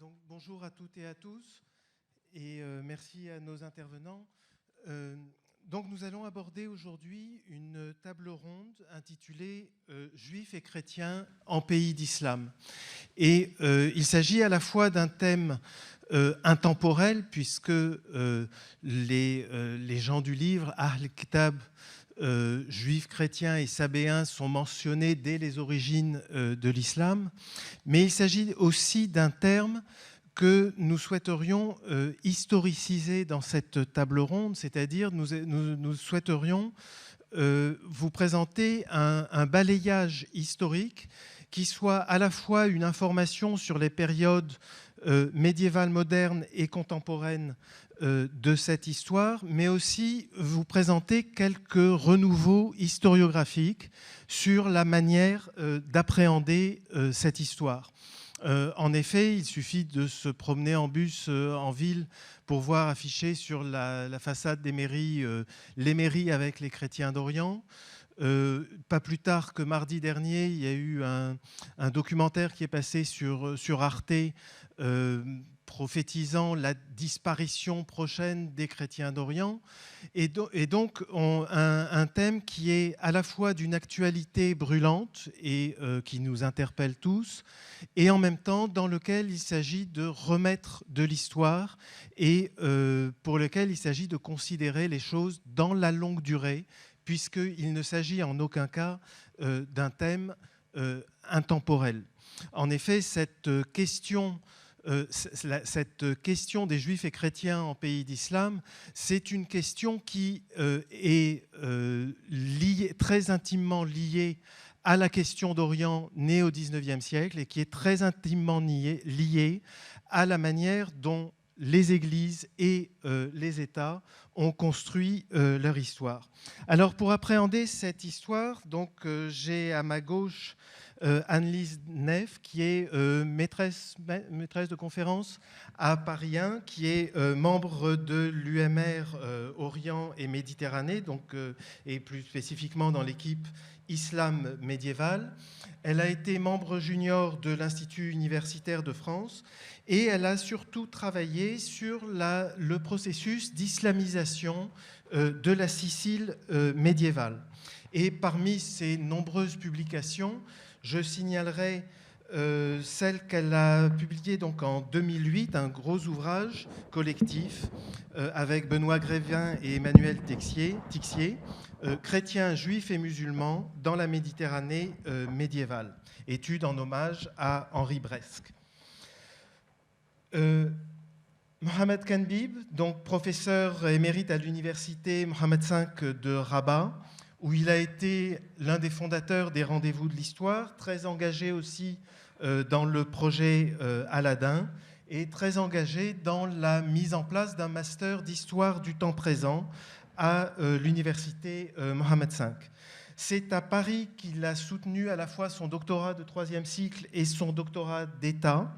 Donc, bonjour à toutes et à tous, et merci à nos intervenants. Donc, nous allons aborder aujourd'hui une table ronde intitulée Juifs et chrétiens en pays d'islam. Et il s'agit à la fois d'un thème intemporel, puisque les gens du livre, Ahl Kitab, juifs, chrétiens et sabéens sont mentionnés dès les origines de l'islam, mais il s'agit aussi d'un terme que nous souhaiterions historiciser dans cette table ronde, c'est-à-dire nous souhaiterions vous présenter un balayage historique qui soit à la fois une information sur les périodes médiévales, modernes et contemporaines de cette histoire, mais aussi vous présenter quelques renouveaux historiographiques sur la manière d'appréhender cette histoire. En effet, il suffit de se promener en bus en ville pour voir afficher sur la façade des mairies les mairies avec les chrétiens d'Orient. Pas plus tard que mardi dernier, il y a eu un documentaire qui est passé sur Arte prophétisant la disparition prochaine des chrétiens d'Orient. Et donc, un thème qui est à la fois d'une actualité brûlante et qui nous interpelle tous, et en même temps dans lequel il s'agit de remettre de l'histoire et pour lequel il s'agit de considérer les choses dans la longue durée, puisqu'il ne s'agit en aucun cas d'un thème intemporel. En effet, cette question des juifs et chrétiens en pays d'islam, c'est une question qui est très intimement liée à la question d'Orient née au XIXe siècle et qui est très intimement liée à la manière dont les églises et les États ont construit leur histoire. Alors, pour appréhender cette histoire, donc, j'ai à ma gauche Anne-Lise Neff, qui est maîtresse de conférence à Paris 1, qui est membre de l'UMR Orient et Méditerranée, donc, et plus spécifiquement dans l'équipe Islam médiéval. Elle a été membre junior de l'Institut universitaire de France et elle a surtout travaillé sur le processus d'islamisation de la Sicile médiévale. Et parmi ses nombreuses publications, je signalerai celle qu'elle a publiée donc en 2008, un gros ouvrage collectif avec Benoît Grévin et Emmanuel Tixier, Chrétiens, juifs et musulmans dans la Méditerranée médiévale, étude en hommage à Henri Bresque. Mohamed Kanbib, donc professeur émérite à l'université Mohammed V de Rabat, où il a été l'un des fondateurs des Rendez-vous de l'Histoire, très engagé aussi dans le projet Aladdin et très engagé dans la mise en place d'un master d'histoire du temps présent à l'université Mohammed V. C'est à Paris qu'il a soutenu à la fois son doctorat de 3e cycle et son doctorat d'État.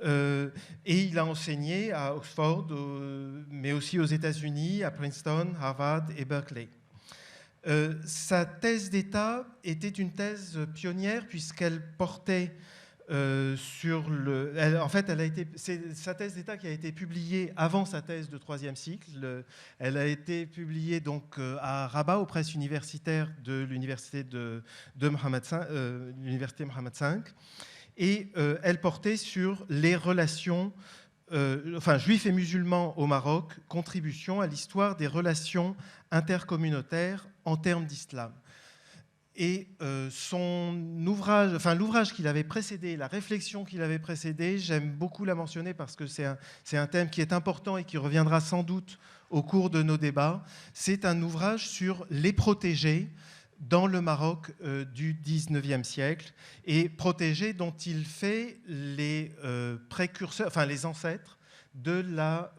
Et il a enseigné à Oxford, mais aussi aux États-Unis, à Princeton, Harvard et Berkeley. Sa thèse d'État était une thèse pionnière puisqu'elle portait sur le... c'est sa thèse d'État qui a été publiée avant sa thèse de 3e cycle. Elle a été publiée donc à Rabat aux presses universitaires de l'université de Mohammed V, l'université Mohammed V. Et elle portait sur les relations juifs et musulmans au Maroc, contribution à l'histoire des relations intercommunautaires en termes d'islam. Et l'ouvrage qu'il avait précédé, la réflexion qu'il avait précédée, j'aime beaucoup la mentionner parce que c'est un thème qui est important et qui reviendra sans doute au cours de nos débats. C'est un ouvrage sur les protégés dans le Maroc du XIXe siècle, et protégés dont il fait les précurseurs, les ancêtres de la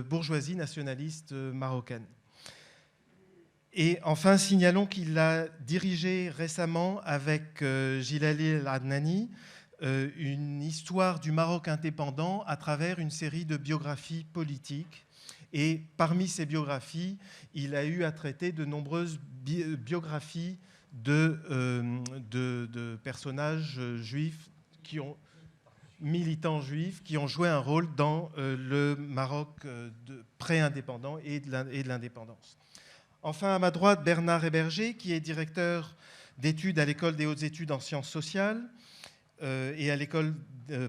bourgeoisie nationaliste marocaine. Et enfin, signalons qu'il a dirigé récemment avec Gilali El-Adnani une histoire du Maroc indépendant à travers une série de biographies politiques. Et parmi ces biographies, il a eu à traiter de nombreuses biographies de personnages juifs qui ont... militants juifs qui ont joué un rôle dans le Maroc pré-indépendant et de l'indépendance. Enfin, à ma droite, Bernard Héberger, qui est directeur d'études à l'École des hautes études en sciences sociales et à l'École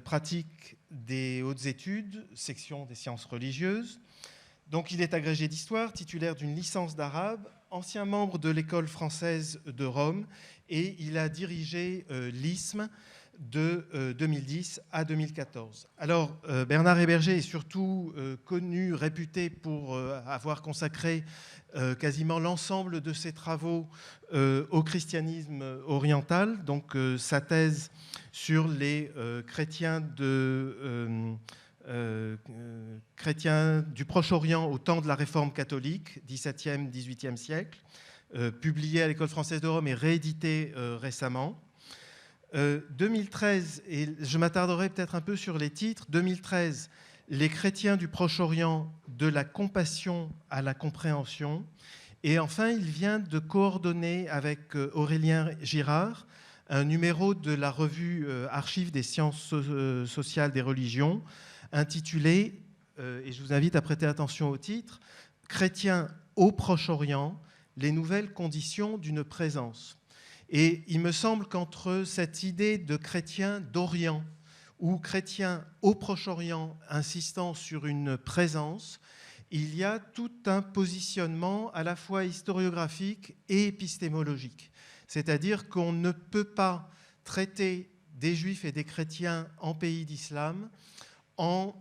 pratique des hautes études, section des sciences religieuses. Donc, il est agrégé d'histoire, titulaire d'une licence d'arabe, ancien membre de l'École française de Rome, et il a dirigé l'ISM de 2010 à 2014. Alors, Bernard Héberger est surtout connu, réputé pour avoir consacré quasiment l'ensemble de ses travaux au christianisme oriental, donc sa thèse sur les chrétiens du Proche-Orient au temps de la Réforme catholique, 17e, 18e siècle, publiée à l'École française de Rome et rééditée récemment. 2013, et je m'attarderai peut-être un peu sur les titres, 2013, les chrétiens du Proche-Orient, de la compassion à la compréhension. Et enfin, il vient de coordonner avec Aurélien Girard un numéro de la revue Archives des sciences sociales des religions, intitulé, et je vous invite à prêter attention au titre, « Chrétiens au Proche-Orient, les nouvelles conditions d'une présence ». Et il me semble qu'entre cette idée de chrétien d'Orient ou chrétien au Proche-Orient insistant sur une présence, il y a tout un positionnement à la fois historiographique et épistémologique. C'est-à-dire qu'on ne peut pas traiter des juifs et des chrétiens en pays d'islam en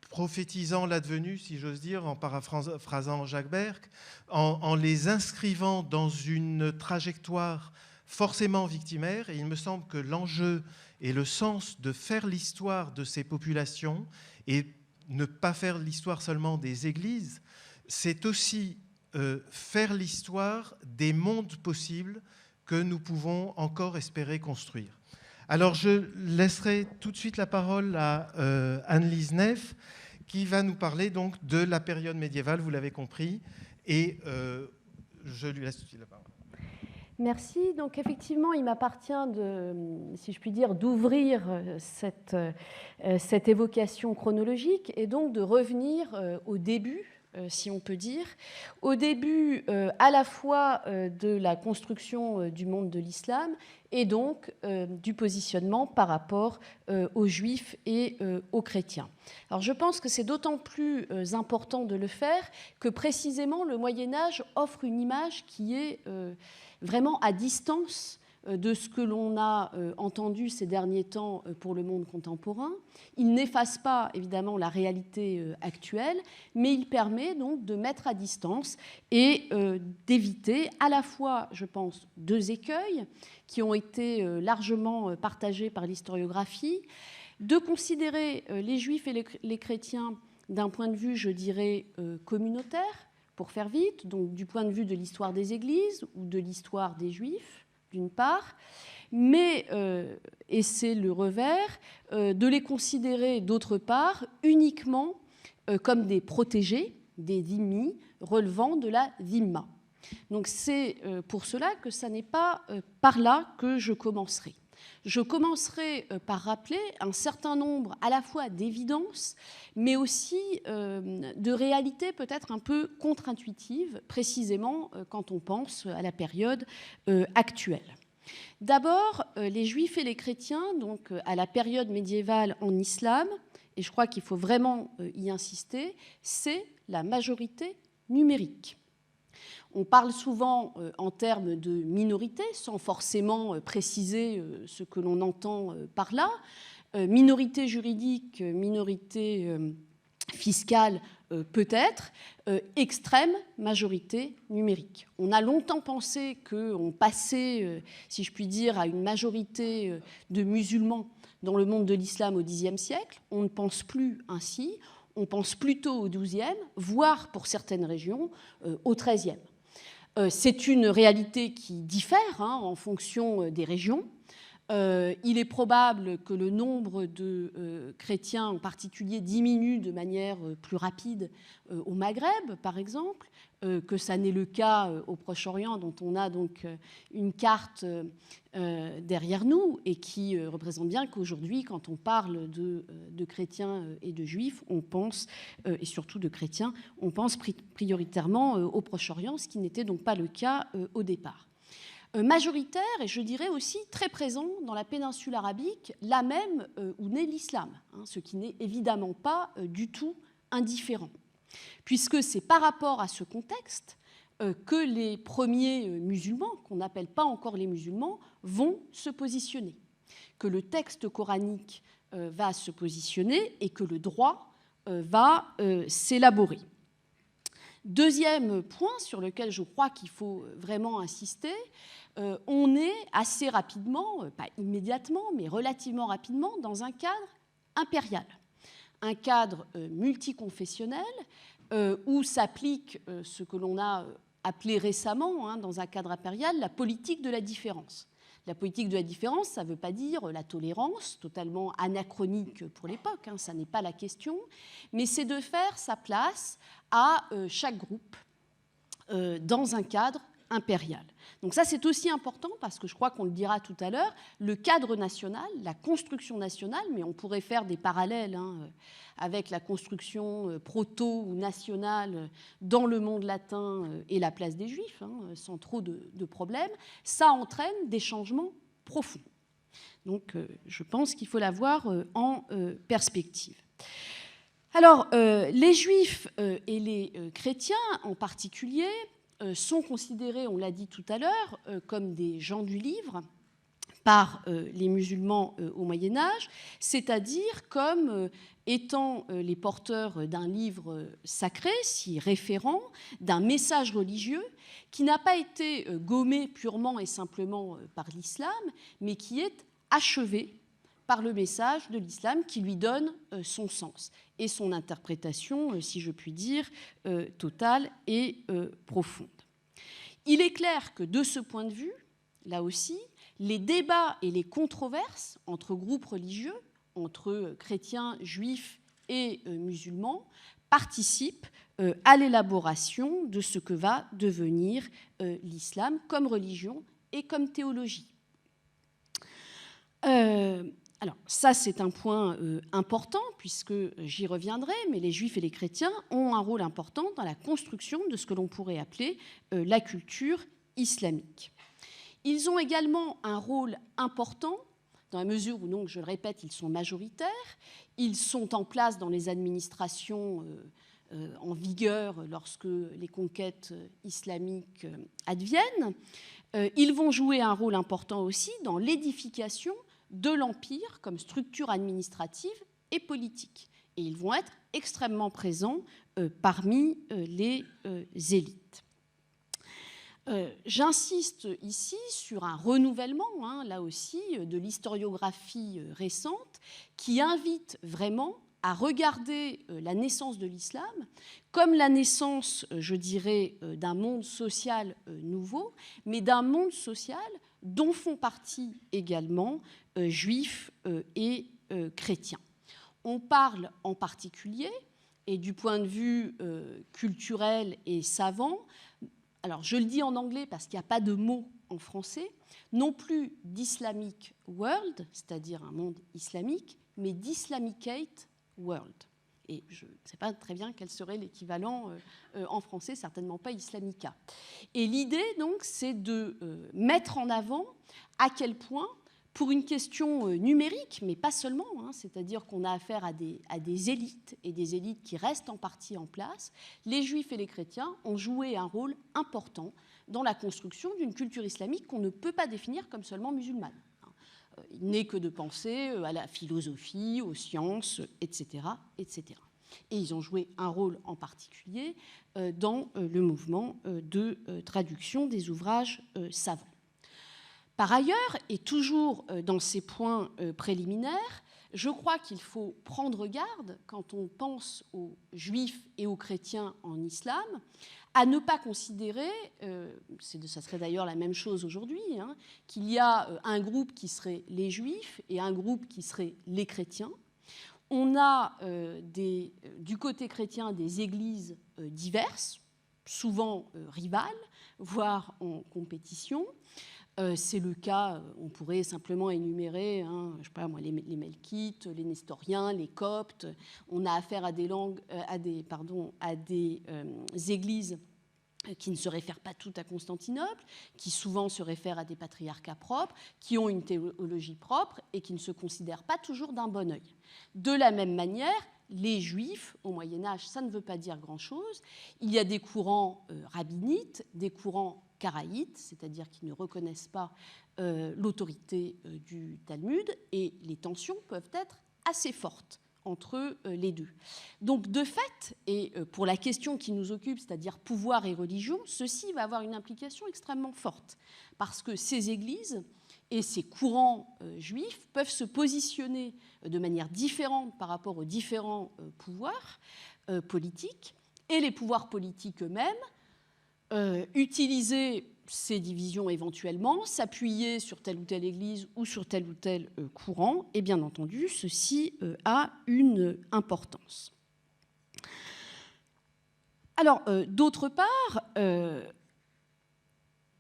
prophétisant l'advenu, si j'ose dire, en paraphrasant Jacques Berck, en les inscrivant dans une trajectoire forcément victimaire. Et il me semble que l'enjeu et le sens de faire l'histoire de ces populations, et ne pas faire l'histoire seulement des églises, c'est aussi faire l'histoire des mondes possibles que nous pouvons encore espérer construire. Alors je laisserai tout de suite la parole à Anne-Lise Neff, qui va nous parler donc de la période médiévale, vous l'avez compris, et je lui laisse tout de suite la parole. Merci. Donc effectivement, il m'appartient si je puis dire, d'ouvrir cette évocation chronologique et donc de revenir au début, si on peut dire, au début à la fois de la construction du monde de l'islam et donc du positionnement par rapport aux juifs et aux chrétiens. Alors je pense que c'est d'autant plus important de le faire que précisément le Moyen-Âge offre une image qui est vraiment à distance de ce que l'on a entendu ces derniers temps pour le monde contemporain. Il n'efface pas évidemment la réalité actuelle, mais il permet donc de mettre à distance et d'éviter à la fois, je pense, deux écueils qui ont été largement partagés par l'historiographie, de considérer les juifs et les chrétiens d'un point de vue, je dirais, communautaire, pour faire vite, donc du point de vue de l'histoire des églises ou de l'histoire des juifs, d'une part, mais, et c'est le revers, de les considérer, d'autre part, uniquement comme des protégés, des dhimmi, relevant de la dhimma. Donc c'est pour cela que ça n'est pas par là que je commencerai. Je commencerai par rappeler un certain nombre à la fois d'évidences, mais aussi de réalités peut-être un peu contre-intuitives, précisément quand on pense à la période actuelle. D'abord, les juifs et les chrétiens, donc à la période médiévale en islam, et je crois qu'il faut vraiment y insister, c'est la majorité numérique. On parle souvent en termes de minorité, sans forcément préciser ce que l'on entend par là. Minorité juridique, minorité fiscale, peut-être, extrême majorité numérique. On a longtemps pensé qu'on passait, si je puis dire, à une majorité de musulmans dans le monde de l'islam au Xe siècle. On ne pense plus ainsi. On pense plutôt au XIIe, voire pour certaines régions au XIIIe. C'est une réalité qui diffère en fonction des régions. Il est probable que le nombre de chrétiens en particulier diminue de manière plus rapide au Maghreb, par exemple, que ça n'est le cas au Proche-Orient, dont on a donc une carte derrière nous et qui représente bien qu'aujourd'hui, quand on parle de chrétiens et de juifs, on pense, et surtout de chrétiens, on pense prioritairement au Proche-Orient, ce qui n'était donc pas le cas au départ. Majoritaire et je dirais aussi très présent dans la péninsule arabique, là même où naît l'islam, ce qui n'est évidemment pas du tout indifférent, puisque c'est par rapport à ce contexte que les premiers musulmans, qu'on n'appelle pas encore les musulmans, vont se positionner, que le texte coranique va se positionner et que le droit va s'élaborer. Deuxième point sur lequel je crois qu'il faut vraiment insister, on est assez rapidement, pas immédiatement, mais relativement rapidement, dans un cadre impérial, un cadre multiconfessionnel où s'applique ce que l'on a appelé récemment, dans un cadre impérial, la politique de la différence. La politique de la différence, ça ne veut pas dire la tolérance, totalement anachronique pour l'époque, ça n'est pas la question, mais c'est de faire sa place à chaque groupe dans un cadre impérial. Donc ça, c'est aussi important parce que je crois qu'on le dira tout à l'heure, le cadre national, la construction nationale, mais on pourrait faire des parallèles avec la construction proto ou nationale dans le monde latin et la place des Juifs, sans trop de problèmes, ça entraîne des changements profonds. Donc je pense qu'il faut l'avoir en perspective. Alors, les Juifs et les chrétiens en particulier sont considérés, on l'a dit tout à l'heure, comme des gens du livre par les musulmans au Moyen-Âge, c'est-à-dire comme étant les porteurs d'un livre sacré, si référent, d'un message religieux qui n'a pas été gommé purement et simplement par l'islam, mais qui est achevé par le message de l'islam qui lui donne son sens et son interprétation, si je puis dire, totale et profonde. Il est clair que de ce point de vue, là aussi, les débats et les controverses entre groupes religieux, entre chrétiens, juifs et musulmans, participent à l'élaboration de ce que va devenir l'islam comme religion et comme théologie. Alors ça, c'est un point important, puisque j'y reviendrai, mais les Juifs et les chrétiens ont un rôle important dans la construction de ce que l'on pourrait appeler la culture islamique. Ils ont également un rôle important, dans la mesure où, donc, je le répète, ils sont majoritaires, ils sont en place dans les administrations en vigueur lorsque les conquêtes islamiques adviennent. Ils vont jouer un rôle important aussi dans l'édification de l'Empire comme structure administrative et politique. Et ils vont être extrêmement présents parmi les élites. J'insiste ici sur un renouvellement, là aussi, de l'historiographie récente qui invite vraiment à regarder la naissance de l'islam comme la naissance, je dirais, d'un monde social nouveau, mais d'un monde social dont font partie également juifs et chrétiens. On parle en particulier, et du point de vue culturel et savant, alors je le dis en anglais parce qu'il n'y a pas de mot en français, non plus d'Islamic world, c'est-à-dire un monde islamique, mais d'Islamicate world. Et je ne sais pas très bien quel serait l'équivalent en français, certainement pas Islamica. Et l'idée, donc, c'est de mettre en avant à quel point, pour une question numérique, mais pas seulement, c'est-à-dire qu'on a affaire à des élites, et des élites qui restent en partie en place, les Juifs et les chrétiens ont joué un rôle important dans la construction d'une culture islamique qu'on ne peut pas définir comme seulement musulmane. Il n'est que de penser à la philosophie, aux sciences, etc., etc. Et ils ont joué un rôle en particulier dans le mouvement de traduction des ouvrages savants. Par ailleurs, et toujours dans ces points préliminaires, je crois qu'il faut prendre garde, quand on pense aux juifs et aux chrétiens en islam, à ne pas considérer, ça serait d'ailleurs la même chose aujourd'hui, qu'il y a un groupe qui serait les Juifs et un groupe qui serait les chrétiens. On a du côté chrétien des églises diverses, souvent rivales, voire en compétition. C'est le cas, on pourrait simplement énumérer, je ne sais pas moi, les Melkites, les Nestoriens, les Coptes. On a affaire à des églises qui ne se réfèrent pas toutes à Constantinople, qui souvent se réfèrent à des patriarcats propres, qui ont une théologie propre et qui ne se considèrent pas toujours d'un bon œil. De la même manière, les Juifs, au Moyen-Âge, ça ne veut pas dire grand-chose. Il y a des courants rabbinites, des courants karaïtes, c'est-à-dire qui ne reconnaissent pas l'autorité du Talmud, et les tensions peuvent être assez fortes entre les deux. Donc, de fait, et pour la question qui nous occupe, c'est-à-dire pouvoir et religion, ceci va avoir une implication extrêmement forte, parce que ces églises et ces courants juifs peuvent se positionner de manière différente par rapport aux différents pouvoirs politiques, et les pouvoirs politiques eux-mêmes utiliser ces divisions éventuellement, s'appuyer sur telle ou telle église ou sur tel ou tel courant, et bien entendu, ceci a une importance. Alors, d'autre part,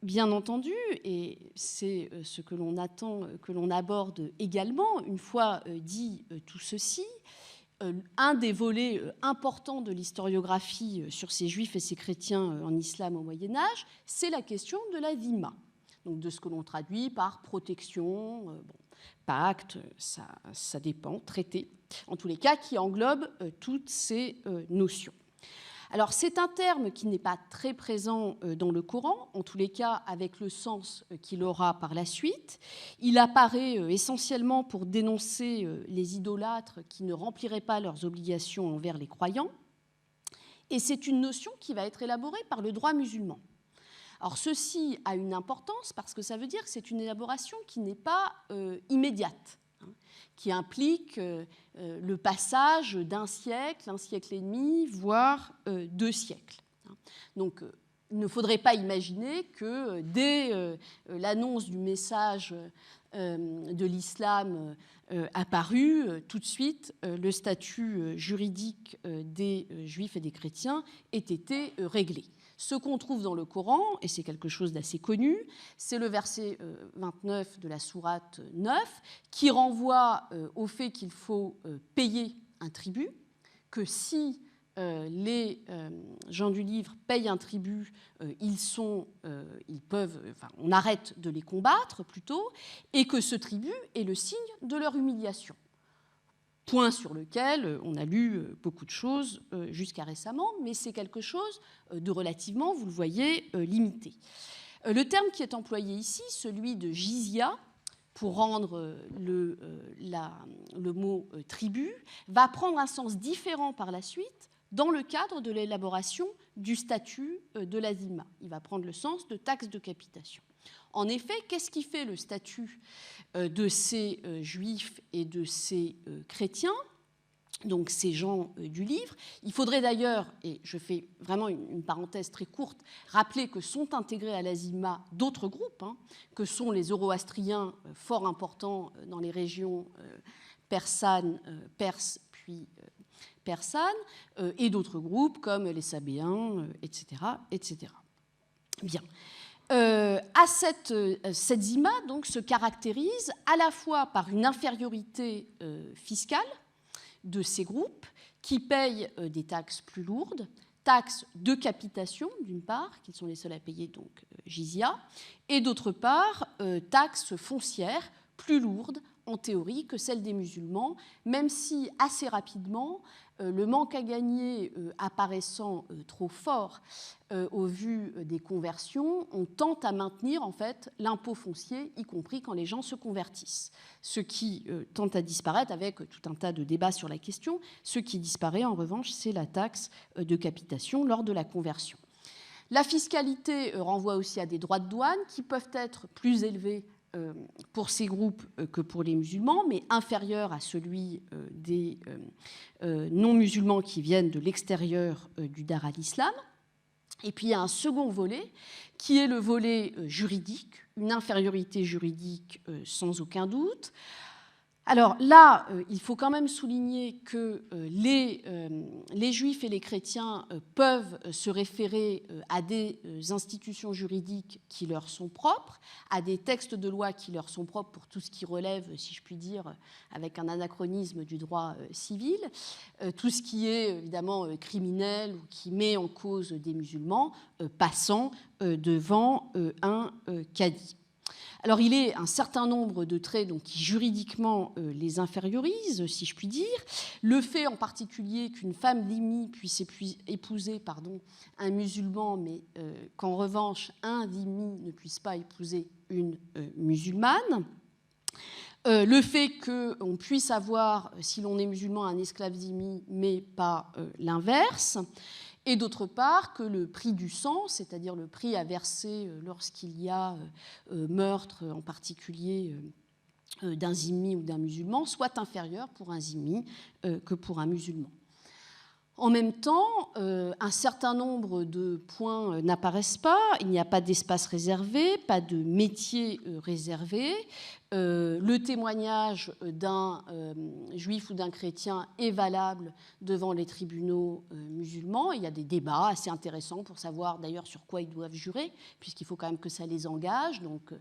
bien entendu, et c'est ce que l'on attend que l'on aborde également, une fois dit tout ceci, un des volets importants de l'historiographie sur ces juifs et ces chrétiens en islam au Moyen-Âge, c'est la question de la dhimma, donc de ce que l'on traduit par protection, pacte, ça dépend, traité, en tous les cas, qui englobe toutes ces notions. Alors, c'est un terme qui n'est pas très présent dans le Coran, en tous les cas avec le sens qu'il aura par la suite. Il apparaît essentiellement pour dénoncer les idolâtres qui ne rempliraient pas leurs obligations envers les croyants. Et c'est une notion qui va être élaborée par le droit musulman. Alors, ceci a une importance parce que ça veut dire que c'est une élaboration qui n'est pas immédiate, qui implique le passage d'un siècle, un siècle et demi, voire 2 siècles. Donc, il ne faudrait pas imaginer que dès l'annonce du message de l'islam apparu, tout de suite, le statut juridique des juifs et des chrétiens ait été réglé. Ce qu'on trouve dans le Coran, et c'est quelque chose d'assez connu, c'est le verset 29 de la sourate 9 qui renvoie au fait qu'il faut payer un tribut, que si les gens du livre payent un tribut, on arrête de les combattre plutôt, et que ce tribut est le signe de leur humiliation. Point sur lequel on a lu beaucoup de choses jusqu'à récemment, mais c'est quelque chose de relativement, vous le voyez, limité. Le terme qui est employé ici, celui de jizya, pour rendre le mot tribut, va prendre un sens différent par la suite dans le cadre de l'élaboration du statut de la dhimma. Il va prendre le sens de taxe de capitation. En effet, qu'est-ce qui fait le statut de ces juifs et de ces chrétiens, donc ces gens du livre? Il faudrait d'ailleurs, et je fais vraiment une parenthèse très courte, rappeler que sont intégrés à la dhimma d'autres groupes, que sont les zoroastriens, fort importants dans les régions perses puis persanes, et d'autres groupes comme les Sabéens, etc., etc. Bien. Cette dhimma donc se caractérise à la fois par une infériorité fiscale de ces groupes qui payent des taxes plus lourdes, taxes de capitation d'une part, qui sont les seuls à payer donc jizya, et d'autre part taxes foncières plus lourdes en théorie que celles des musulmans, même si assez rapidement le manque à gagner apparaissant trop fort au vu des conversions, on tente à maintenir en fait l'impôt foncier, y compris quand les gens se convertissent. Ce qui tente à disparaître, avec tout un tas de débats sur la question, ce qui disparaît en revanche, c'est la taxe de capitation lors de la conversion. La fiscalité renvoie aussi à des droits de douane qui peuvent être plus élevés pour ces groupes que pour les musulmans, mais inférieur à celui des non-musulmans qui viennent de l'extérieur du Dar al-Islam. Et puis il y a un second volet, qui est le volet juridique, une infériorité juridique sans aucun doute. Alors là, il faut quand même souligner que les juifs et les chrétiens peuvent se référer à des institutions juridiques qui leur sont propres, à des textes de loi qui leur sont propres pour tout ce qui relève, si je puis dire, avec un anachronisme du droit civil, tout ce qui est évidemment criminel ou qui met en cause des musulmans passant devant un cadi. Alors, il est un certain nombre de traits donc, qui juridiquement les infériorisent, si je puis dire. Le fait en particulier qu'une femme dhimmi puisse épouser un musulman, mais qu'en revanche, un dhimmi ne puisse pas épouser une musulmane. Le fait qu'on puisse avoir, si l'on est musulman, un esclave dhimmi, mais pas l'inverse. Et d'autre part, que le prix du sang, c'est-à-dire le prix à verser lorsqu'il y a meurtre, en particulier d'un zimmi ou d'un musulman, soit inférieur pour un zimmi que pour un musulman. En même temps, un certain nombre de points n'apparaissent pas. Il n'y a pas d'espace réservé, pas de métier réservé. Le témoignage d'un juif ou d'un chrétien est valable devant les tribunaux musulmans. Il y a des débats assez intéressants pour savoir d'ailleurs sur quoi ils doivent jurer, puisqu'il faut quand même que ça les engage. Donc,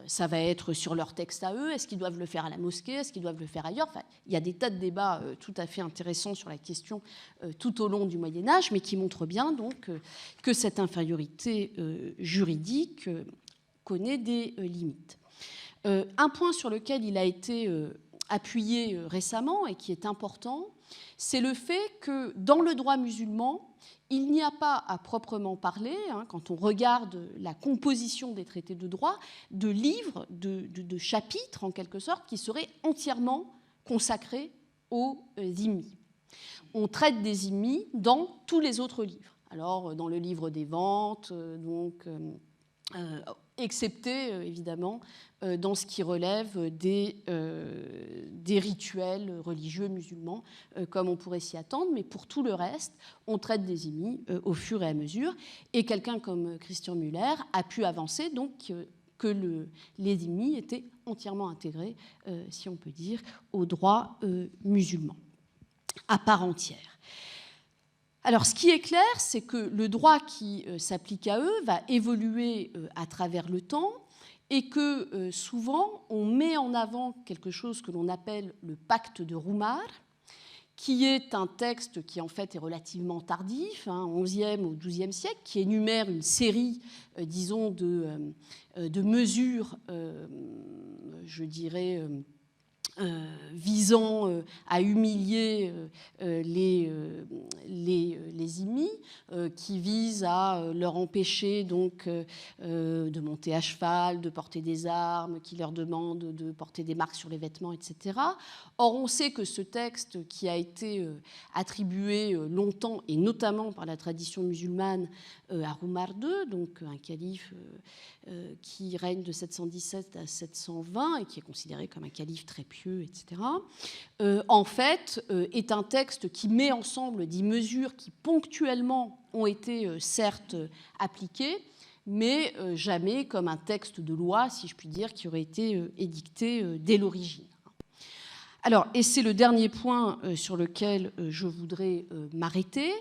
ça va être sur leur texte à eux. Est-ce qu'ils doivent le faire à la mosquée? Est-ce qu'ils doivent le faire ailleurs? Enfin, il y a des tas de débats tout à fait intéressants sur la question tout au long du Moyen-Âge, mais qui montrent bien donc, que cette infériorité juridique connaît des limites. Un point sur lequel il a été appuyé récemment et qui est important, c'est le fait que dans le droit musulman, il n'y a pas à proprement parler, quand on regarde la composition des traités de droit, de livres, de chapitres en quelque sorte, qui seraient entièrement consacrés aux dhimmi. On traite des dhimmi dans tous les autres livres. Alors, dans le livre des ventes, excepté évidemment dans ce qui relève des rituels religieux musulmans, comme on pourrait s'y attendre, mais pour tout le reste, on traite des dhimmi au fur et à mesure. Et quelqu'un comme Christian Müller a pu avancer donc que les dhimmi étaient entièrement intégrés, si on peut dire, au droit musulman, à part entière. Alors, ce qui est clair, c'est que le droit qui s'applique à eux va évoluer à travers le temps et que souvent, on met en avant quelque chose que l'on appelle le pacte de Roumar, qui est un texte qui, en fait, est relativement tardif, 11e ou 12e siècle, qui énumère une série, disons, de mesures, je dirais, visant à humilier les dhimmi, qui visent à leur empêcher donc de monter à cheval, de porter des armes, qui leur demandent de porter des marques sur les vêtements, etc. Or, on sait que ce texte qui a été attribué longtemps, et notamment par la tradition musulmane, à Roumar II, donc un calife qui règne de 717 à 720 et qui est considéré comme un calife très pieux, etc., en fait, est un texte qui met ensemble des mesures qui ponctuellement ont été certes appliquées, mais jamais comme un texte de loi, si je puis dire, qui aurait été édicté dès l'origine. Alors, et c'est le dernier point sur lequel je voudrais m'arrêter.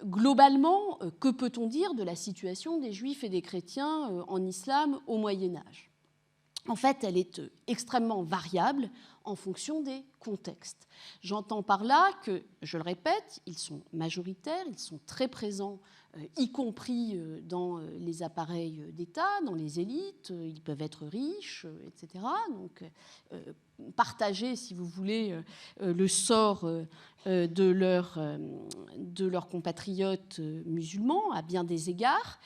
Globalement, que peut-on dire de la situation des Juifs et des chrétiens en islam au Moyen-Âge? En fait, elle est extrêmement variable en fonction des contextes. J'entends par là que, je le répète, ils sont majoritaires, ils sont très présents, y compris dans les appareils d'État, dans les élites, ils peuvent être riches, etc. Donc, partager, si vous voulez, le sort de leurs compatriotes musulmans à bien des égards.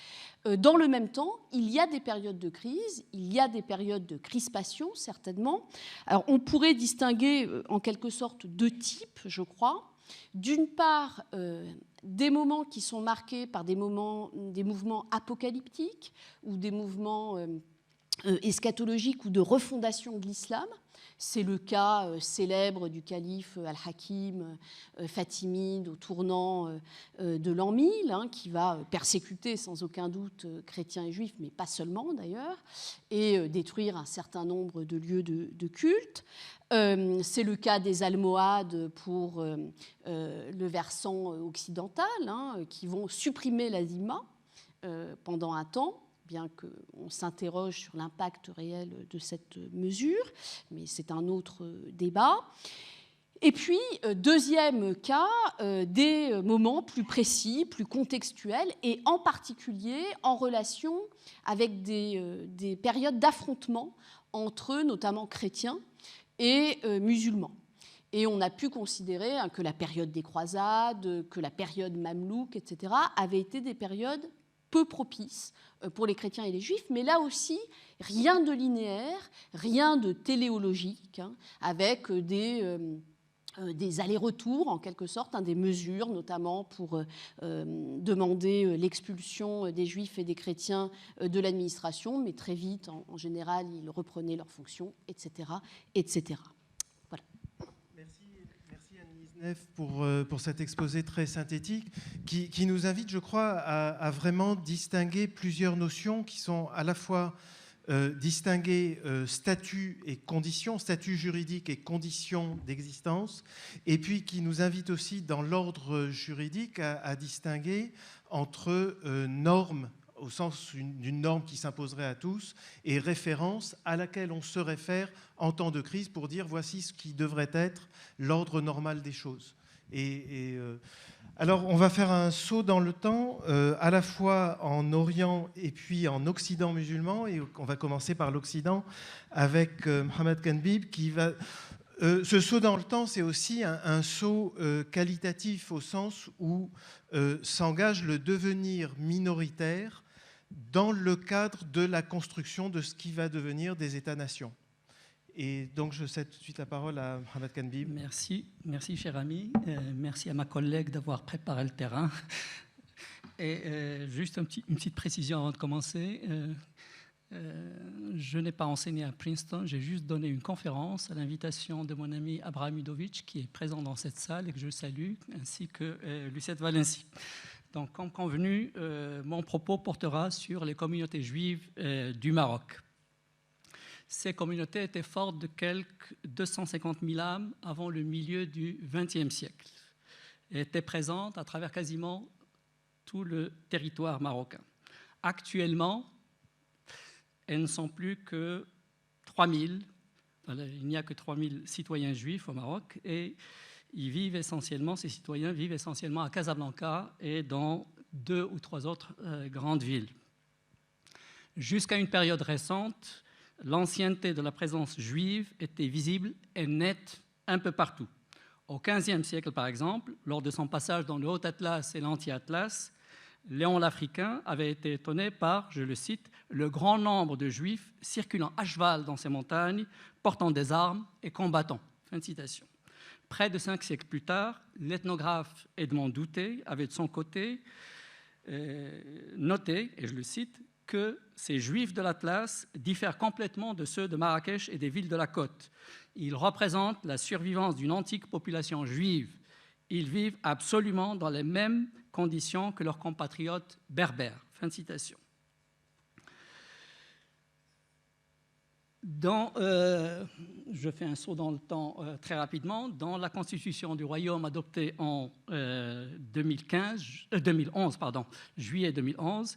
Dans le même temps, il y a des périodes de crise, il y a des périodes de crispation, certainement. Alors, on pourrait distinguer en quelque sorte deux types, je crois. D'une part, des moments qui sont marqués par des mouvements apocalyptiques ou des mouvements eschatologique ou de refondation de l'islam. C'est le cas célèbre du calife Al-Hakim fatimide au tournant de l'an 1000, qui va persécuter sans aucun doute chrétiens et juifs, mais pas seulement d'ailleurs, et détruire un certain nombre de lieux de culte. C'est le cas des Almohades pour le versant occidental, qui vont supprimer la zimma pendant un temps, bien qu'on s'interroge sur l'impact réel de cette mesure, mais c'est un autre débat. Et puis, deuxième cas, des moments plus précis, plus contextuels, et en particulier en relation avec des périodes d'affrontement entre notamment chrétiens et musulmans. Et on a pu considérer que la période des croisades, que la période mamelouk, etc., avaient été des périodes peu propices pour les chrétiens et les juifs, mais là aussi, rien de linéaire, rien de téléologique, avec des allers-retours, en quelque sorte, des mesures, notamment pour demander l'expulsion des juifs et des chrétiens de l'administration, mais très vite, en général, ils reprenaient leurs fonctions, etc., etc. Voilà. Merci Anne-Lise Neff pour cet exposé très synthétique qui nous invite, je crois, à vraiment distinguer plusieurs notions qui sont à la fois distinguer statut et conditions, statut juridique et conditions d'existence, et puis qui nous invite aussi dans l'ordre juridique à distinguer entre normes, au sens d'une norme qui s'imposerait à tous, et référence à laquelle on se réfère en temps de crise pour dire voici ce qui devrait être l'ordre normal des choses. Alors, on va faire un saut dans le temps, à la fois en Orient et puis en Occident musulman, et on va commencer par l'Occident avec Mohamed Kanbib, qui va... ce saut dans le temps, c'est aussi un saut qualitatif, au sens où s'engage le devenir minoritaire dans le cadre de la construction de ce qui va devenir des États-nations. Et donc, je cède tout de suite la parole à Mohamed Kanbib. Merci cher ami. Merci à ma collègue d'avoir préparé le terrain. Et juste une petite précision avant de commencer. Je n'ai pas enseigné à Princeton, j'ai juste donné une conférence à l'invitation de mon ami Abraham Udovic, qui est présent dans cette salle et que je salue, ainsi que Lucette Valency. Donc, comme convenu, mon propos portera sur les communautés juives du Maroc. Ces communautés étaient fortes de quelques 250 000 âmes avant le milieu du XXe siècle et étaient présentes à travers quasiment tout le territoire marocain. Actuellement, elles ne sont plus que 3 000. Il n'y a que 3 000 citoyens juifs au Maroc et ces citoyens vivent essentiellement à Casablanca et dans 2 ou 3 autres grandes villes. Jusqu'à une période récente, l'ancienneté de la présence juive était visible et nette un peu partout. Au XVe siècle, par exemple, lors de son passage dans le Haut-Atlas et l'Anti-Atlas, Léon l'Africain avait été étonné par, je le cite, le grand nombre de juifs circulant à cheval dans ces montagnes, portant des armes et combattant. Fin de citation. Près de 5 siècles plus tard, l'ethnographe Edmond Doutet avait de son côté noté, et je le cite, que ces juifs de l'Atlas diffèrent complètement de ceux de Marrakech et des villes de la côte. Ils représentent la survivance d'une antique population juive. Ils vivent absolument dans les mêmes conditions que leurs compatriotes berbères. Fin de citation. Je fais un saut dans le temps très rapidement. Dans la constitution du royaume adoptée en 2011, juillet 2011,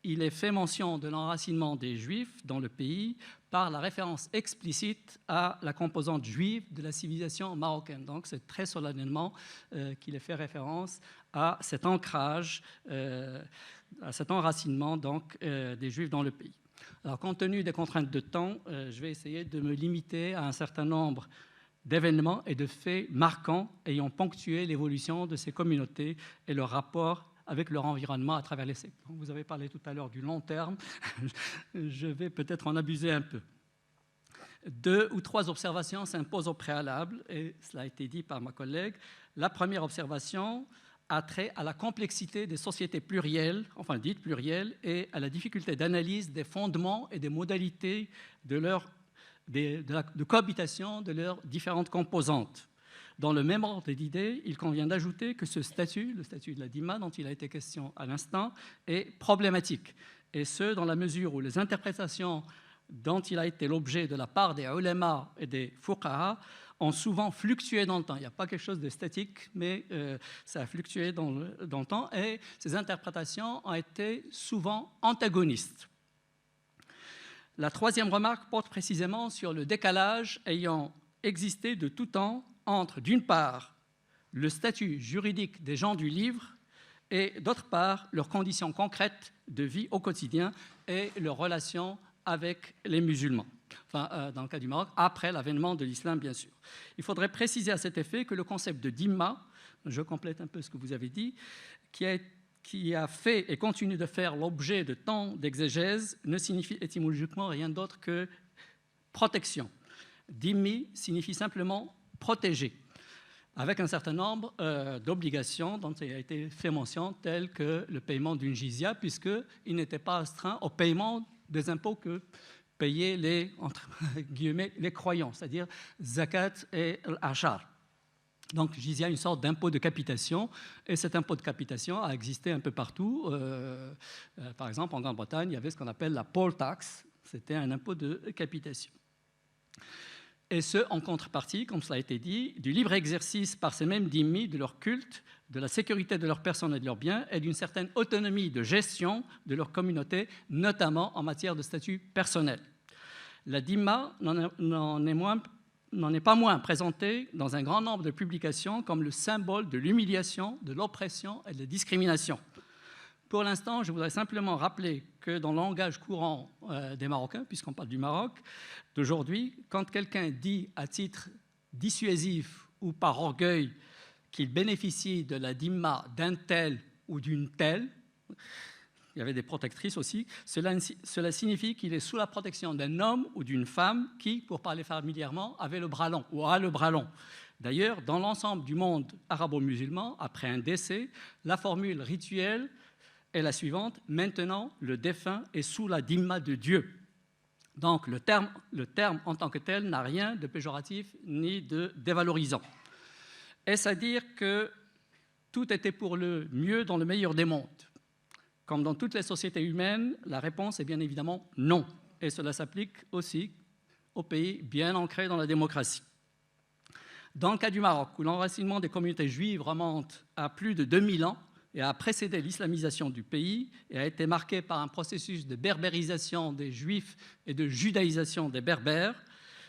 il est fait mention de l'enracinement des Juifs dans le pays par la référence explicite à la composante juive de la civilisation marocaine. Donc, c'est très solennellement qu'il est fait référence à cet ancrage, à cet enracinement donc, des Juifs dans le pays. Alors, compte tenu des contraintes de temps, je vais essayer de me limiter à un certain nombre d'événements et de faits marquants ayant ponctué l'évolution de ces communautés et leur rapport avec leur environnement à travers les siècles. Vous avez parlé tout à l'heure du long terme, je vais peut-être en abuser un peu. 2 ou 3 observations s'imposent au préalable, et cela a été dit par ma collègue. La première observation, a trait à la complexité des sociétés plurielles, enfin dites plurielles, et à la difficulté d'analyse des fondements et des modalités de cohabitation de leurs différentes composantes. Dans le même ordre d'idées, il convient d'ajouter que ce statut, le statut de la dhimma dont il a été question à l'instant, est problématique, et ce, dans la mesure où les interprétations dont il a été l'objet de la part des ulama et des fuqaha ont souvent fluctué dans le temps. Il n'y a pas quelque chose de statique, mais ça a fluctué dans le temps, et ces interprétations ont été souvent antagonistes. La troisième remarque porte précisément sur le décalage ayant existé de tout temps entre, d'une part, le statut juridique des gens du livre et, d'autre part, leurs conditions concrètes de vie au quotidien et leurs relations avec les musulmans. Enfin, dans le cas du Maroc, après l'avènement de l'islam, bien sûr. Il faudrait préciser à cet effet que le concept de dhimma, je complète un peu ce que vous avez dit, qui a fait et continue de faire l'objet de tant d'exégèses, ne signifie étymologiquement rien d'autre que protection. Dhimmi signifie simplement protéger, avec un certain nombre d'obligations dont il a été fait mention, telles que le paiement d'une jizya, puisqu'il n'était pas astreint au paiement des impôts que payaient les, entre guillemets, les croyants, c'est-à-dire zakat et l'achar. Donc, jizya, une sorte d'impôt de capitation, et cet impôt de capitation a existé un peu partout. Par exemple, en Grande-Bretagne, il y avait ce qu'on appelle la poll tax, c'était un impôt de capitation. Et ce, en contrepartie, comme cela a été dit, du libre exercice par ces mêmes dhimmis de leur culte, de la sécurité de leurs personnes et de leurs biens, et d'une certaine autonomie de gestion de leur communauté, notamment en matière de statut personnel. La dhimma n'en est pas moins présentée dans un grand nombre de publications comme le symbole de l'humiliation, de l'oppression et de la discrimination. Pour l'instant, je voudrais simplement rappeler que dans le langage courant des Marocains, puisqu'on parle du Maroc, d'aujourd'hui, quand quelqu'un dit à titre dissuasif ou par orgueil qu'il bénéficie de la dhimma d'un tel ou d'une telle, il y avait des protectrices aussi, cela signifie qu'il est sous la protection d'un homme ou d'une femme qui, pour parler familièrement, avait le bras long ou a le bras long. D'ailleurs, dans l'ensemble du monde arabo-musulman, après un décès, la formule rituelle est la suivante: maintenant, le défunt est sous la dhimma de Dieu. Donc, le terme en tant que tel n'a rien de péjoratif ni de dévalorisant. Est-ce à dire que tout était pour le mieux dans le meilleur des mondes? Comme dans toutes les sociétés humaines, la réponse est bien évidemment non. Et cela s'applique aussi aux pays bien ancrés dans la démocratie. Dans le cas du Maroc, où l'enracinement des communautés juives remonte à plus de 2000 ans et a précédé l'islamisation du pays et a été marqué par un processus de berbérisation des Juifs et de judaïsation des Berbères,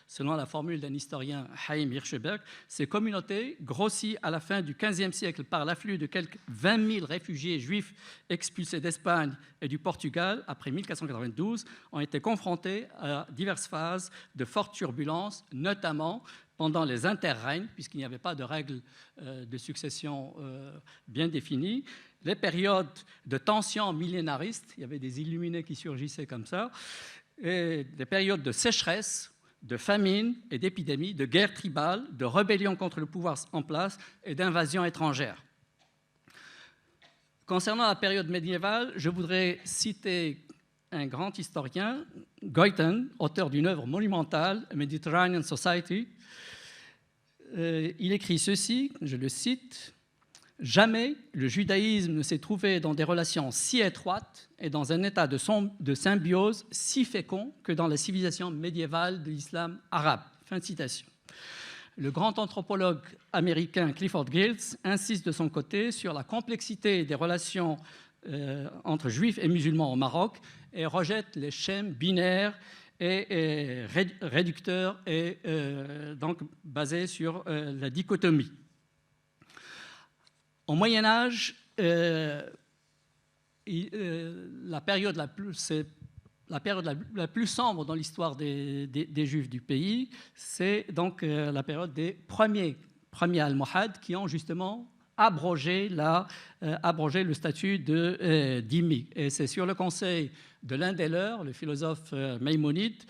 selon la formule d'un historien, Haïm Hirschberg, ces communautés, grossies à la fin du XVe siècle par l'afflux de quelques 20 000 réfugiés juifs expulsés d'Espagne et du Portugal après 1492, ont été confrontées à diverses phases de fortes turbulences, notamment pendant les interrègnes, puisqu'il n'y avait pas de règles de succession bien définies, les périodes de tensions millénaristes, il y avait des illuminés qui surgissaient comme ça, et des périodes de sécheresse, de famine et d'épidémies, de guerres tribales, de rébellions contre le pouvoir en place et d'invasions étrangères. Concernant la période médiévale, je voudrais citer un grand historien, Guyton, auteur d'une œuvre monumentale, Mediterranean Society. Il écrit ceci, je le cite: « Jamais le judaïsme ne s'est trouvé dans des relations si étroites et dans un état de symbiose si fécond que dans la civilisation médiévale de l'islam arabe. » Fin de citation. Le grand anthropologue américain Clifford Geertz insiste de son côté sur la complexité des relations entre juifs et musulmans au Maroc et rejette les schèmes binaires et réducteurs et donc basés sur la dichotomie. Au Moyen-Âge, la période la plus sombre dans l'histoire des Juifs du pays, c'est donc la période des premiers Almohades qui ont justement abrogé le statut de dhimmi. Et c'est sur le conseil de l'un des leurs, le philosophe Maïmonide,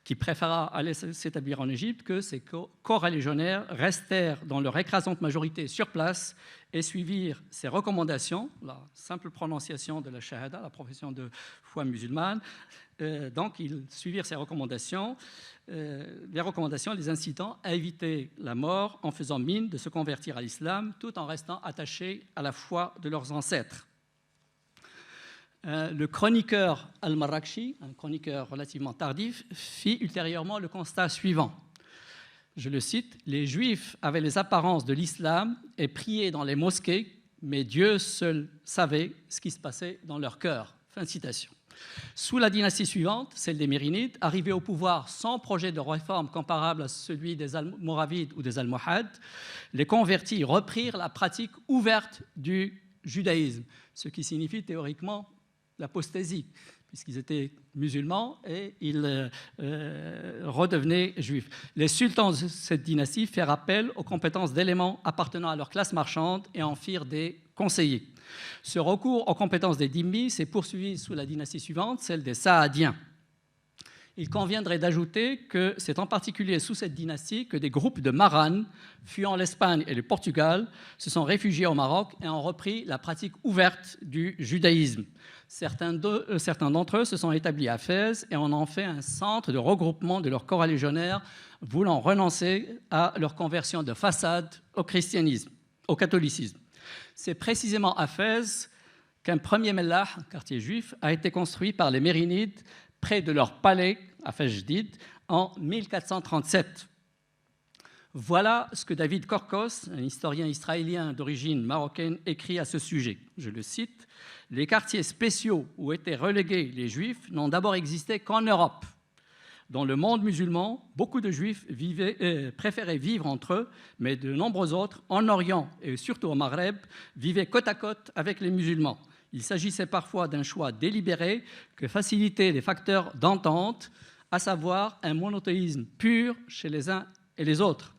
qui préféra aller s'établir en Égypte, que ces coreligionnaires restèrent dans leur écrasante majorité sur place et suivirent ses recommandations, la simple prononciation de la shahada, la profession de foi musulmane. Donc, ils suivirent ces recommandations, les recommandations les incitant à éviter la mort en faisant mine de se convertir à l'islam tout en restant attachés à la foi de leurs ancêtres. Le chroniqueur Al-Marrakchi, un chroniqueur relativement tardif, fit ultérieurement le constat suivant. Je le cite, « Les Juifs avaient les apparences de l'islam et priaient dans les mosquées, mais Dieu seul savait ce qui se passait dans leur cœur. » Fin de citation. Sous la dynastie suivante, celle des Mérinides, arrivés au pouvoir sans projet de réforme comparable à celui des Almoravides ou des Almohades, les convertis reprirent la pratique ouverte du judaïsme, ce qui signifie théoriquement l'apostasie, puisqu'ils étaient musulmans et ils redevenaient juifs. Les sultans de cette dynastie firent appel aux compétences d'éléments appartenant à leur classe marchande et en firent des conseillers. Ce recours aux compétences des dhimmis s'est poursuivi sous la dynastie suivante, celle des Saadiens. Il conviendrait d'ajouter que c'est en particulier sous cette dynastie que des groupes de Marranes, fuyant l'Espagne et le Portugal, se sont réfugiés au Maroc et ont repris la pratique ouverte du judaïsme. Certains d'entre eux se sont établis à Fès et en ont fait un centre de regroupement de leurs coreligionnaires voulant renoncer à leur conversion de façade au christianisme, au catholicisme. C'est précisément à Fès qu'un premier mellah, un quartier juif, a été construit par les Mérinides près de leur palais à Fès-Jdid en 1437. Voilà ce que David Korkos, un historien israélien d'origine marocaine, écrit à ce sujet. Je le cite, « Les quartiers spéciaux où étaient relégués les Juifs n'ont d'abord existé qu'en Europe. Dans le monde musulman, beaucoup de Juifs préféraient vivre entre eux, mais de nombreux autres, en Orient et surtout au Maghreb, vivaient côte à côte avec les musulmans. Il s'agissait parfois d'un choix délibéré que facilitaient les facteurs d'entente, à savoir un monothéisme pur chez les uns et les autres.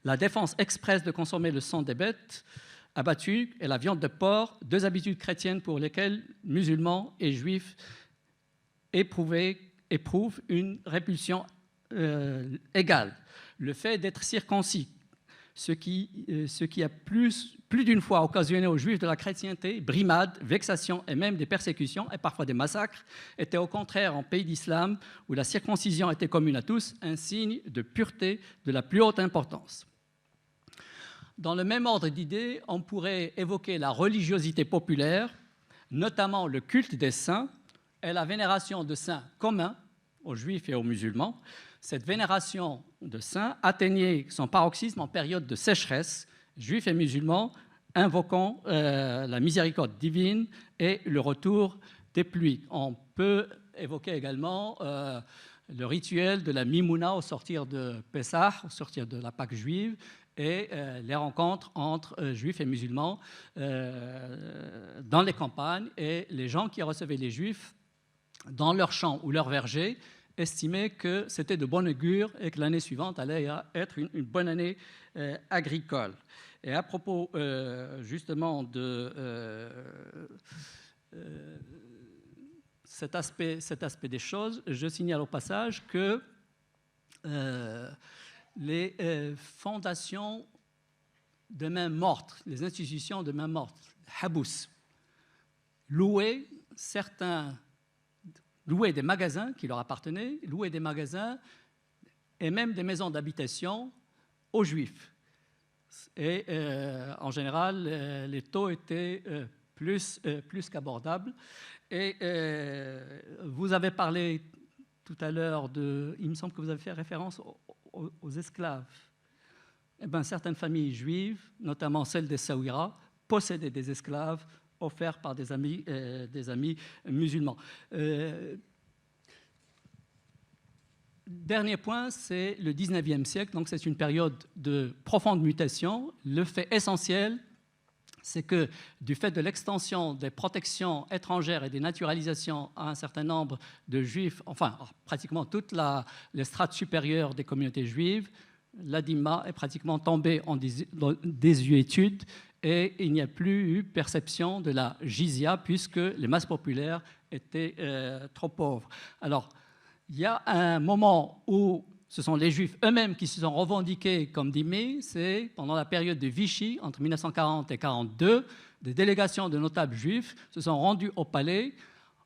La défense expresse de consommer le sang des bêtes abattues et la viande de porc, deux habitudes chrétiennes pour lesquelles musulmans et juifs éprouvent une répulsion égale. Le fait d'être circoncis, ce qui a plus d'une fois occasionné aux Juifs de la chrétienté brimades, vexations et même des persécutions et parfois des massacres, était au contraire en pays d'islam où la circoncision était commune à tous, un signe de pureté de la plus haute importance. Dans le même ordre d'idées, on pourrait évoquer la religiosité populaire, notamment le culte des saints et la vénération de saints communs aux Juifs et aux musulmans. Cette vénération de saints atteignait son paroxysme en période de sécheresse, Juifs et musulmans invoquant la miséricorde divine et le retour des pluies. On peut évoquer également le rituel de la Mimouna au sortir de Pessah, au sortir de la Pâque juive, et les rencontres entre Juifs et musulmans dans les campagnes, et les gens qui recevaient les Juifs dans leurs champs ou leurs vergers estimaient que c'était de bon augure et que l'année suivante allait être une bonne année agricole. Et à propos justement de cet aspect des choses, je signale au passage que les fondations de main morte, les institutions de main morte, habous, louaient des magasins qui leur appartenaient, louaient des magasins et même des maisons d'habitation aux Juifs. Et en général, les taux étaient plus qu'abordables. Et vous avez parlé tout à l'heure il me semble que vous avez fait référence aux esclaves. Eh bien, certaines familles juives, notamment celles des Saouira, possédaient des esclaves offerts par des amis musulmans. Dernier point, c'est le 19e siècle, donc c'est une période de profonde mutation. Le fait essentiel, c'est que du fait de l'extension des protections étrangères et des naturalisations à un certain nombre de juifs, enfin pratiquement toutes les strates supérieures des communautés juives, la dhimma est pratiquement tombée en désuétude et il n'y a plus eu perception de la jizya puisque les masses populaires étaient trop pauvres. Alors, Il y a un moment où ce sont les Juifs eux-mêmes qui se sont revendiqués comme dhimmi, c'est pendant la période de Vichy, entre 1940 et 1942, des délégations de notables juifs se sont rendues au palais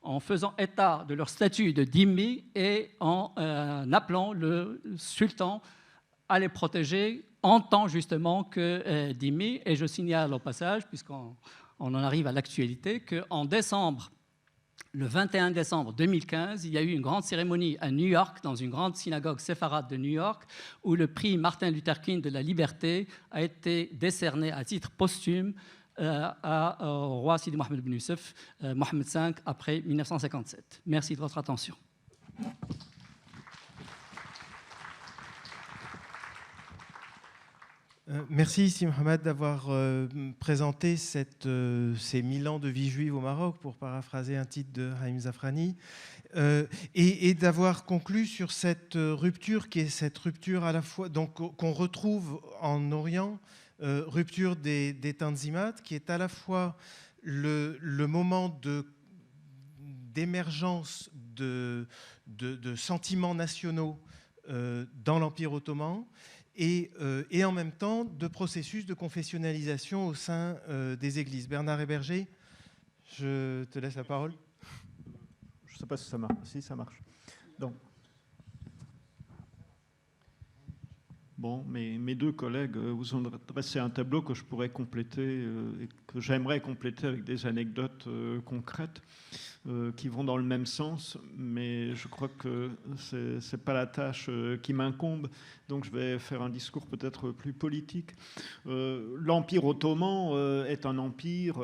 en faisant état de leur statut de dhimmi et en appelant le sultan à les protéger en tant justement que dhimmi. Et je signale au passage, puisqu'on en arrive à l'actualité, qu'en décembre, le 21 décembre 2015, il y a eu une grande cérémonie à New York, dans une grande synagogue séfarade de New York, où le prix Martin Luther King de la liberté a été décerné à titre posthume au roi Sidi Mohamed Ben Youssef, Mohamed V, après 1957. Merci de votre attention. Merci Sidi Mohamed d'avoir présenté ces 1000 ans de vie juive au Maroc, pour paraphraser un titre de Haïm Zafrani, et d'avoir conclu sur cette rupture qui est cette rupture à la fois qu'on retrouve en Orient, rupture des Tanzimat, qui est à la fois le moment d'émergence de sentiments nationaux dans l'Empire ottoman, et en même temps de processus de confessionnalisation au sein des églises. Bernard Héberger, je te laisse la parole. Je ne sais pas si ça marche. Si, ça marche. Donc, bon, mes deux collègues vous ont dressé un tableau que je pourrais compléter, et que j'aimerais compléter avec des anecdotes concrètes qui vont dans le même sens, mais je crois que ce n'est pas la tâche qui m'incombe, donc je vais faire un discours peut-être plus politique. L'Empire ottoman est un empire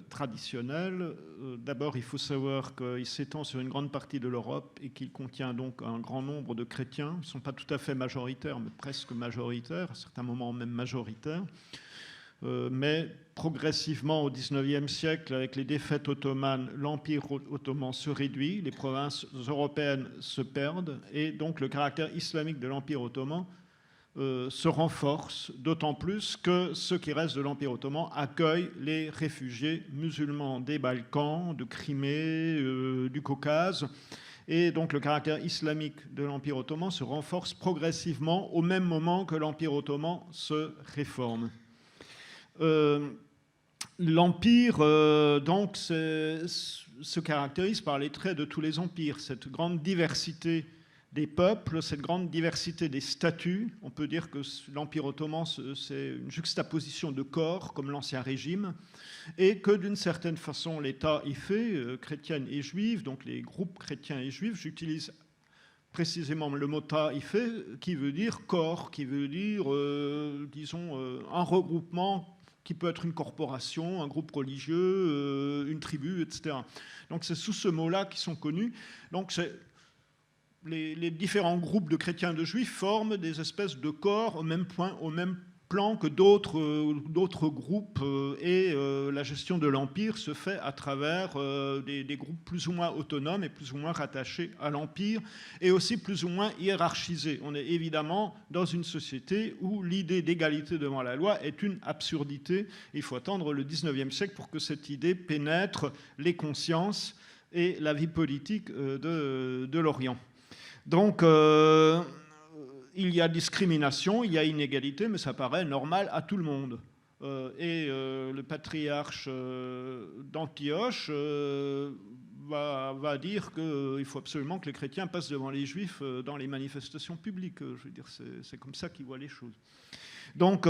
traditionnel. D'abord, il faut savoir qu'il s'étend sur une grande partie de l'Europe et qu'il contient donc un grand nombre de chrétiens. Ils ne sont pas tout à fait majoritaires, mais presque majoritaires, à certains moments même majoritaires. Mais progressivement, au XIXe siècle, avec les défaites ottomanes, l'Empire ottoman se réduit, les provinces européennes se perdent, et donc le caractère islamique de l'Empire ottoman se renforce, d'autant plus que ceux qui restent de l'Empire ottoman accueillent les réfugiés musulmans des Balkans, de Crimée, du Caucase. Et donc le caractère islamique de l'Empire ottoman se renforce progressivement au même moment que l'Empire ottoman se réforme. L'Empire donc se caractérise par les traits de tous les empires, cette grande diversité des peuples, cette grande diversité des statuts. On peut dire que l'Empire ottoman, c'est une juxtaposition de corps, comme l'Ancien Régime, et que d'une certaine façon, l'État y fait, chrétienne et juive, donc les groupes chrétiens et juifs. J'utilise précisément le mot taïfé, qui veut dire corps, qui veut dire, disons, un regroupement qui peut être une corporation, un groupe religieux, une tribu, etc. Donc c'est sous ce mot-là qu'ils sont connus. Donc les différents groupes de chrétiens et de juifs forment des espèces de corps au même plan que d'autres groupes, et la gestion de l'Empire se fait à travers des groupes plus ou moins autonomes et plus ou moins rattachés à l'Empire, et aussi plus ou moins hiérarchisés. On est évidemment dans une société où l'idée d'égalité devant la loi est une absurdité. Il faut attendre le XIXe siècle pour que cette idée pénètre les consciences et la vie politique de l'Orient. Donc, il y a discrimination, il y a inégalité, mais ça paraît normal à tout le monde. Le patriarche d'Antioche va dire qu'il faut absolument que les chrétiens passent devant les juifs dans les manifestations publiques. Je veux dire, c'est comme ça qu'ils voient les choses. Donc,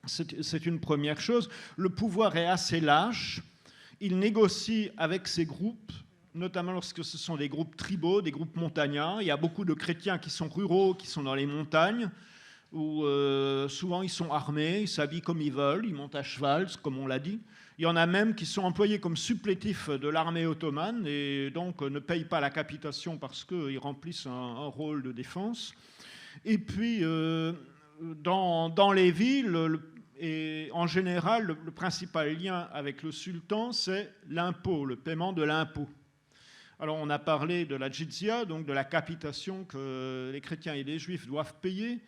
c'est une première chose. Le pouvoir est assez lâche. Il négocie avec ces groupes, notamment lorsque ce sont des groupes tribaux, des groupes montagnards. Il y a beaucoup de chrétiens qui sont ruraux, qui sont dans les montagnes, où souvent ils sont armés, ils s'habillent comme ils veulent, ils montent à cheval, comme on l'a dit. Il y en a même qui sont employés comme supplétifs de l'armée ottomane et donc ne payent pas la capitation parce qu'ils remplissent un rôle de défense. Et puis, dans les villes, et en général, le principal lien avec le sultan, c'est l'impôt, le paiement de l'impôt. Alors, on a parlé de la jizya, donc de la capitation que les chrétiens et les juifs doivent payer.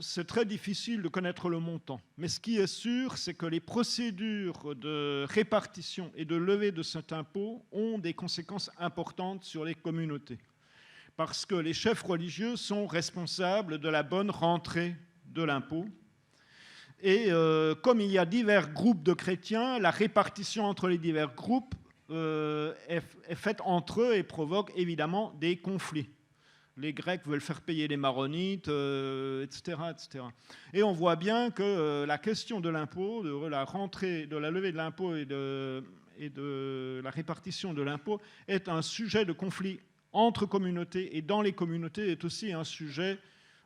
c'est très difficile de connaître le montant. Mais ce qui est sûr, c'est que les procédures de répartition et de levée de cet impôt ont des conséquences importantes sur les communautés. Parce que les chefs religieux sont responsables de la bonne rentrée de l'impôt. Et comme il y a divers groupes de chrétiens, la répartition entre les divers groupes est faite entre eux et provoque évidemment des conflits. Les Grecs veulent faire payer les Maronites, etc., etc. Et on voit bien que la question de l'impôt, de la rentrée, de la levée de l'impôt et de la répartition de l'impôt est un sujet de conflit entre communautés et dans les communautés est aussi un sujet,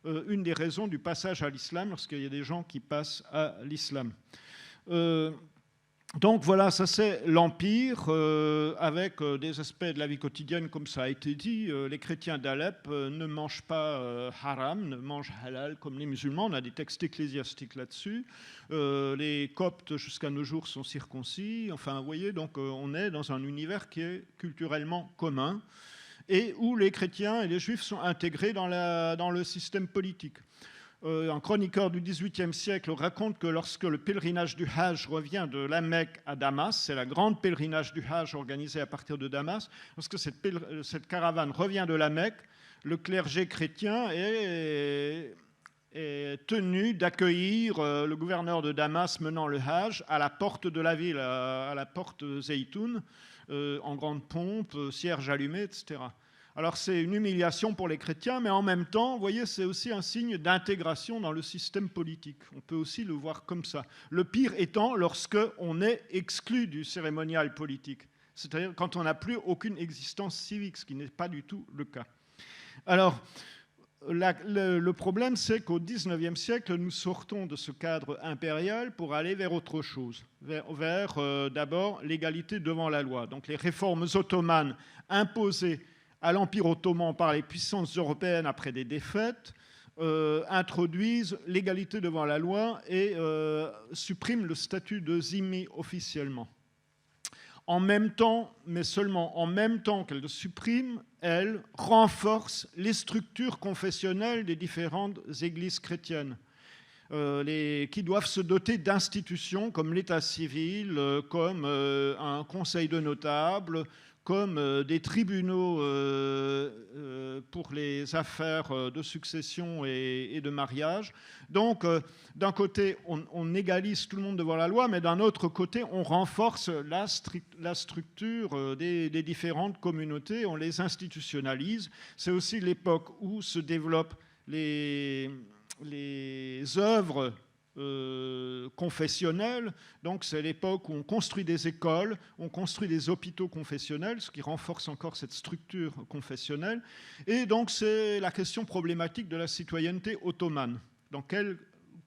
une des raisons du passage à l'islam, lorsqu'il y a des gens qui passent à l'islam. Donc voilà, ça c'est l'Empire, avec des aspects de la vie quotidienne, comme ça a été dit. Les chrétiens d'Alep ne mangent pas haram, ne mangent halal comme les musulmans. On a des textes ecclésiastiques là-dessus. Les Coptes, jusqu'à nos jours, sont circoncis. Enfin, vous voyez, donc on est dans un univers qui est culturellement commun et où les chrétiens et les juifs sont intégrés dans le système politique. Un chroniqueur du XVIIIe siècle raconte que lorsque le pèlerinage du Hajj revient de la Mecque à Damas, c'est la grande pèlerinage du Hajj organisée à partir de Damas, lorsque cette caravane revient de la Mecque, le clergé chrétien est tenu d'accueillir le gouverneur de Damas menant le Hajj à la porte de la ville, à la porte Zeytoun, en grande pompe, cierges allumés, etc. Alors c'est une humiliation pour les chrétiens, mais en même temps, vous voyez, c'est aussi un signe d'intégration dans le système politique. On peut aussi le voir comme ça. Le pire étant lorsqu'on est exclu du cérémonial politique, c'est-à-dire quand on n'a plus aucune existence civique, ce qui n'est pas du tout le cas. Alors, le problème, c'est qu'au XIXe siècle, nous sortons de ce cadre impérial pour aller vers autre chose, vers d'abord l'égalité devant la loi. Donc les réformes ottomanes imposées à l'Empire ottoman par les puissances européennes après des défaites, introduisent l'égalité devant la loi et suppriment le statut de zimmi officiellement. En même temps, mais seulement en même temps qu'elle le supprime, elle renforce les structures confessionnelles des différentes églises chrétiennes, qui doivent se doter d'institutions comme l'état civil, comme un conseil de notables, comme des tribunaux pour les affaires de succession et de mariage. Donc, d'un côté, on égalise tout le monde devant la loi, mais d'un autre côté, on renforce la structure des différentes communautés, on les institutionnalise. C'est aussi l'époque où se développent les œuvres confessionnelles. Donc c'est l'époque où on construit des écoles, on construit des hôpitaux confessionnels, ce qui renforce encore cette structure confessionnelle. Et donc c'est la question problématique de la citoyenneté ottomane. Dans quelle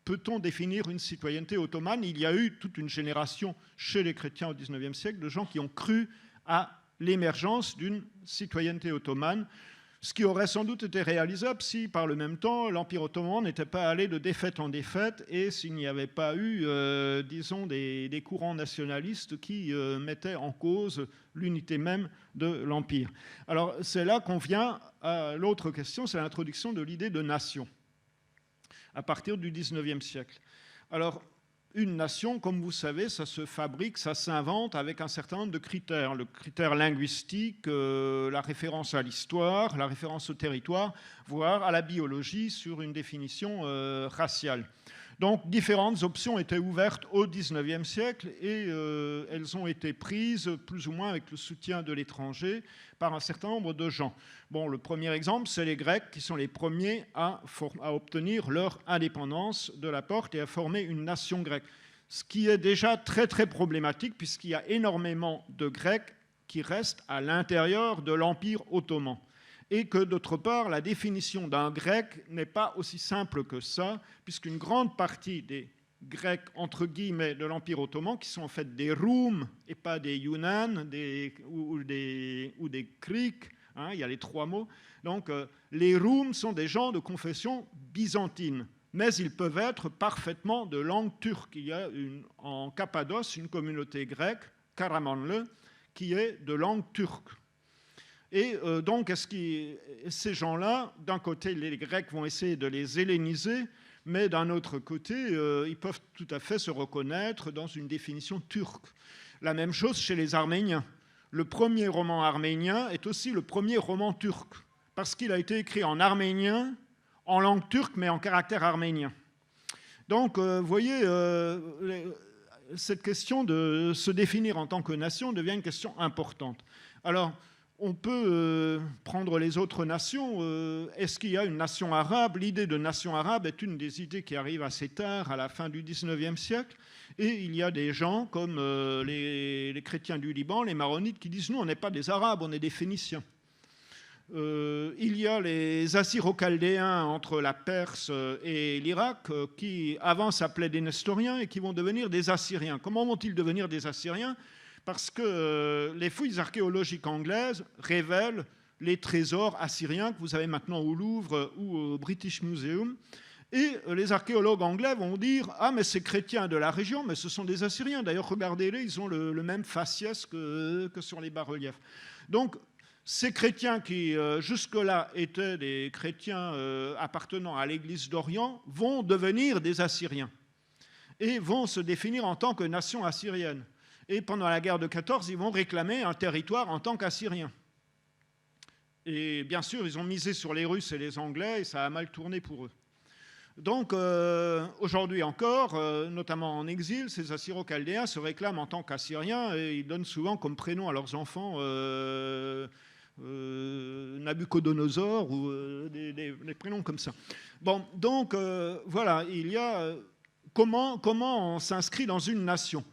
peut-on définir une citoyenneté ottomane? Il y a eu toute une génération chez les chrétiens au XIXe siècle de gens qui ont cru à l'émergence d'une citoyenneté ottomane, ce qui aurait sans doute été réalisable si, par le même temps, l'Empire ottoman n'était pas allé de défaite en défaite et s'il n'y avait pas eu, disons, des courants nationalistes qui mettaient en cause l'unité même de l'Empire. Alors, c'est là qu'on vient à l'autre question, c'est l'introduction de l'idée de nation, à partir du XIXe siècle. Alors, une nation, comme vous savez, ça se fabrique, ça s'invente avec un certain nombre de critères. Le critère linguistique, la référence à l'histoire, la référence au territoire, voire à la biologie sur une définition raciale. Donc, différentes options étaient ouvertes au XIXe siècle et elles ont été prises plus ou moins avec le soutien de l'étranger par un certain nombre de gens. Bon, le premier exemple, c'est les Grecs qui sont les premiers à obtenir leur indépendance de la porte et à former une nation grecque. Ce qui est déjà très très problématique puisqu'il y a énormément de Grecs qui restent à l'intérieur de l'Empire ottoman. Et que d'autre part, la définition d'un grec n'est pas aussi simple que ça, puisqu'une grande partie des Grecs, entre guillemets, de l'Empire ottoman, qui sont en fait des Roum et pas des Yunan ou des Grecs, hein, il y a les trois mots. Donc les Roum sont des gens de confession byzantine, mais ils peuvent être parfaitement de langue turque. Il y a en Cappadoce une communauté grecque, Karamanlı, qui est de langue turque. Et donc, ces gens-là, d'un côté, les Grecs vont essayer de les helléniser, Mais d'un autre côté, ils peuvent tout à fait se reconnaître dans une définition turque. La même chose chez les Arméniens. Le premier roman arménien est aussi le premier roman turc, parce qu'il a été écrit en arménien, en langue turque, mais en caractère arménien. Donc, vous voyez, cette question de se définir en tant que nation devient une question importante. Alors, on peut prendre les autres nations. Est-ce qu'il y a une nation arabe? L'idée de nation arabe est une des idées qui arrive assez tard, à la fin du XIXe siècle. Et il y a des gens comme les chrétiens du Liban, les maronites, qui disent « Nous, on n'est pas des Arabes, on est des Phéniciens ». Il y a les Assyro-Chaldéens entre la Perse et l'Irak qui avant s'appelaient des Nestoriens et qui vont devenir des Assyriens. Comment vont-ils devenir des Assyriens? Parce que les fouilles archéologiques anglaises révèlent les trésors assyriens que vous avez maintenant au Louvre ou au British Museum. Et les archéologues anglais vont dire « Ah, mais ces chrétiens de la région, mais ce sont des Assyriens. D'ailleurs, regardez-les, ils ont le même faciès que sur les bas-reliefs. » Donc, ces chrétiens qui, jusque-là, étaient des chrétiens appartenant à l'Église d'Orient vont devenir des Assyriens et vont se définir en tant que nation assyrienne. Et pendant la guerre de 14, ils vont réclamer un territoire en tant qu'Assyriens. Et bien sûr, ils ont misé sur les Russes et les Anglais et ça a mal tourné pour eux. Donc, aujourd'hui encore, notamment en exil, ces Assyro-Chaldéens se réclament en tant qu'Assyriens et ils donnent souvent comme prénom à leurs enfants Nabucodonosor ou des prénoms comme ça. Bon, donc, voilà, il y a comment on s'inscrit dans une nation.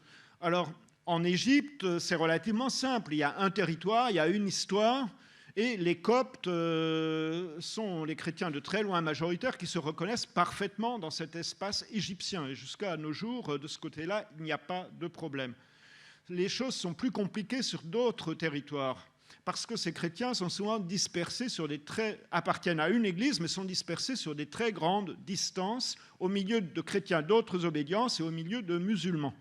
Alors, en Égypte, c'est relativement simple. Il y a un territoire, il y a une histoire, et les Coptes sont les chrétiens de très loin majoritaires qui se reconnaissent parfaitement dans cet espace égyptien. Et jusqu'à nos jours, de ce côté-là, il n'y a pas de problème. Les choses sont plus compliquées sur d'autres territoires, parce que ces chrétiens sont souvent dispersés appartiennent à une église, mais sont dispersés sur des très grandes distances, au milieu de chrétiens d'autres obédiences et au milieu de musulmans.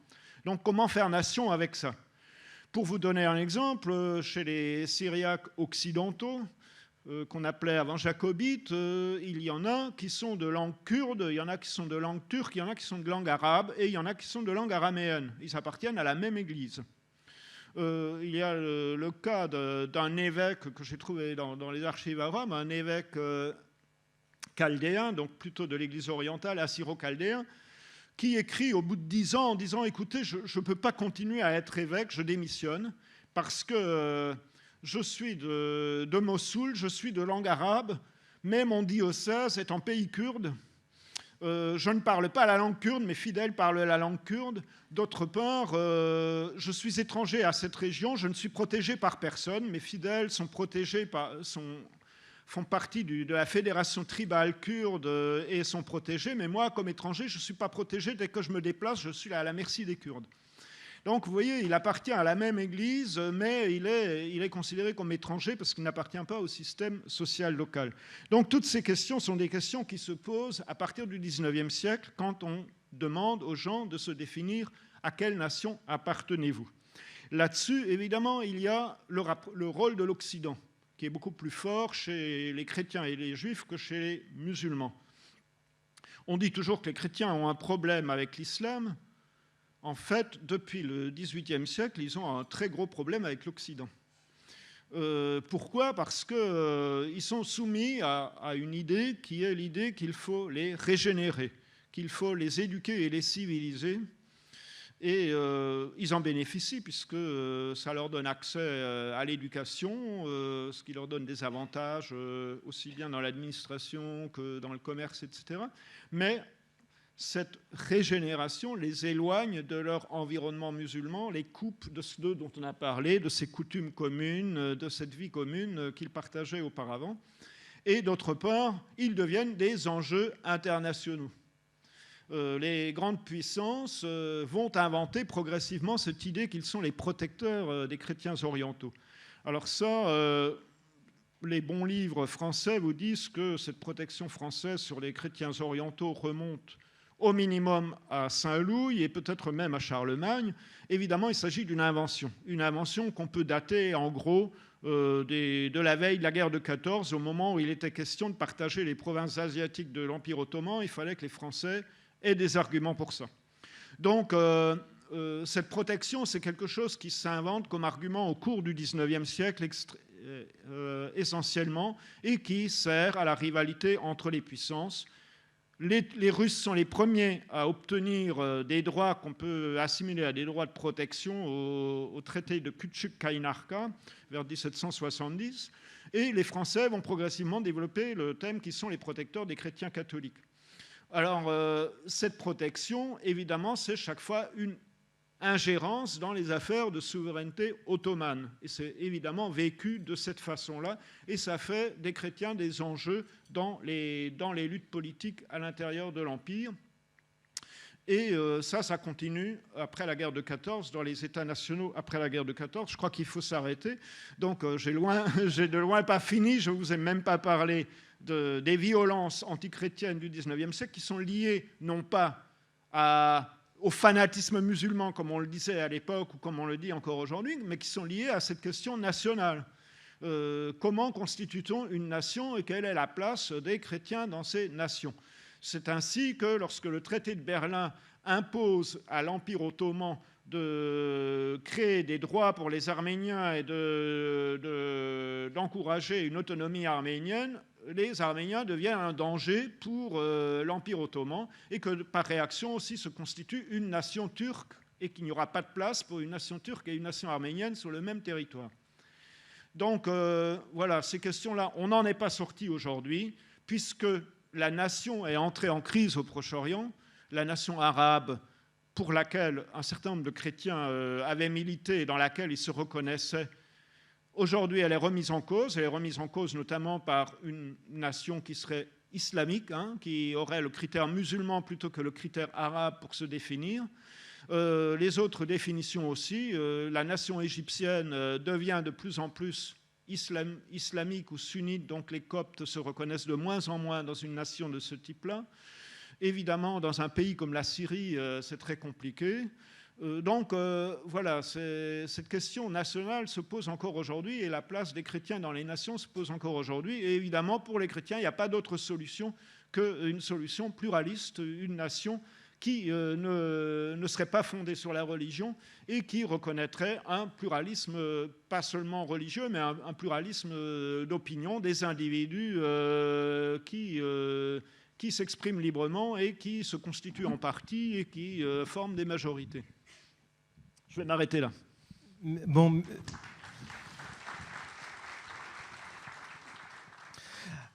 Donc, comment faire nation avec ça? Pour vous donner un exemple, chez les Syriaques occidentaux, qu'on appelait avant jacobites, il y en a qui sont de langue kurde, il y en a qui sont de langue turque, il y en a qui sont de langue arabe, et il y en a qui sont de langue araméenne. Ils appartiennent à la même église. Il y a le cas d'un évêque que j'ai trouvé dans les archives à Rome, un évêque chaldéen, donc plutôt de l'église orientale, assyro-chaldéen, qui écrit au bout de 10 ans en disant « Écoutez, je ne peux pas continuer à être évêque, je démissionne, parce que je suis de Mossoul, je suis de langue arabe, mais mon diocèse est en pays kurde. Je ne parle pas la langue kurde, mes fidèles parlent la langue kurde. D'autre part, je suis étranger à cette région, je ne suis protégé par personne, mes fidèles sont protégés font partie de la fédération tribale kurde et sont protégés, mais moi, comme étranger, je ne suis pas protégé. Dès que je me déplace, je suis à la merci des Kurdes. » Donc, vous voyez, il appartient à la même église, mais il est considéré comme étranger parce qu'il n'appartient pas au système social local. Donc, toutes ces questions sont des questions qui se posent à partir du XIXe siècle, quand on demande aux gens de se définir à quelle nation appartenez-vous. Là-dessus, évidemment, il y a le rôle de l'Occident, qui est beaucoup plus fort chez les chrétiens et les juifs que chez les musulmans. On dit toujours que les chrétiens ont un problème avec l'islam. En fait, depuis le XVIIIe siècle, ils ont un très gros problème avec l'Occident. Pourquoi? Parce qu'ils sont soumis à une idée qui est l'idée qu'il faut les régénérer, qu'il faut les éduquer et les civiliser. Et ils en bénéficient puisque ça leur donne accès à l'éducation, ce qui leur donne des avantages aussi bien dans l'administration que dans le commerce, etc. Mais cette régénération les éloigne de leur environnement musulman, les coupe de ce dont on a parlé, de ces coutumes communes, de cette vie commune qu'ils partageaient auparavant. Et d'autre part, ils deviennent des enjeux internationaux. Les grandes puissances vont inventer progressivement cette idée qu'ils sont les protecteurs des chrétiens orientaux. Alors ça, les bons livres français vous disent que cette protection française sur les chrétiens orientaux remonte au minimum à Saint-Louis et peut-être même à Charlemagne. Évidemment, il s'agit d'une invention qu'on peut dater en gros de la veille de la guerre de 14, au moment où il était question de partager les provinces asiatiques de l'Empire ottoman. Il fallait que les Français aient des arguments pour ça. Donc, cette protection, c'est quelque chose qui s'invente comme argument au cours du XIXe siècle essentiellement, et qui sert à la rivalité entre les puissances. Les Russes sont les premiers à obtenir des droits qu'on peut assimiler à des droits de protection au traité de Küçük-Kaynarca vers 1770, et les Français vont progressivement développer le thème qui sont les protecteurs des chrétiens catholiques. Alors, cette protection, évidemment, c'est chaque fois une ingérence dans les affaires de souveraineté ottomane. Et c'est évidemment vécu de cette façon-là, et ça fait des chrétiens des enjeux dans les luttes politiques à l'intérieur de l'Empire. Et ça continue après la guerre de 14, dans les États nationaux après la guerre de 14. Je crois qu'il faut s'arrêter. Donc j'ai de loin pas fini, je ne vous ai même pas parlé des violences antichrétiennes du XIXe siècle qui sont liées non pas au fanatisme musulman, comme on le disait à l'époque ou comme on le dit encore aujourd'hui, mais qui sont liées à cette question nationale. Comment constitue-t-on une nation et quelle est la place des chrétiens dans ces nations? C'est ainsi que lorsque le traité de Berlin impose à l'Empire ottoman de créer des droits pour les Arméniens et d'encourager une autonomie arménienne, les Arméniens deviennent un danger pour l'Empire ottoman, et que par réaction aussi se constitue une nation turque, et qu'il n'y aura pas de place pour une nation turque et une nation arménienne sur le même territoire. Donc voilà, ces questions-là, on n'en est pas sorti aujourd'hui, puisque la nation est entrée en crise au Proche-Orient, la nation arabe pour laquelle un certain nombre de chrétiens avaient milité et dans laquelle ils se reconnaissaient. Aujourd'hui, elle est remise en cause. Elle est remise en cause notamment par une nation qui serait islamique, qui aurait le critère musulman plutôt que le critère arabe pour se définir. Les autres définitions aussi. La nation égyptienne devient de plus en plus islamique ou sunnite, donc les Coptes se reconnaissent de moins en moins dans une nation de ce type-là. Évidemment, dans un pays comme la Syrie, c'est très compliqué. Donc voilà, cette question nationale se pose encore aujourd'hui, et la place des chrétiens dans les nations se pose encore aujourd'hui. Et évidemment, pour les chrétiens, il n'y a pas d'autre solution qu'une solution pluraliste, une nation qui ne serait pas fondée sur la religion et qui reconnaîtrait un pluralisme, pas seulement religieux, mais un pluralisme d'opinion des individus qui s'expriment librement et qui se constituent en parti et qui forment des majorités. Je vais m'arrêter là. Bon.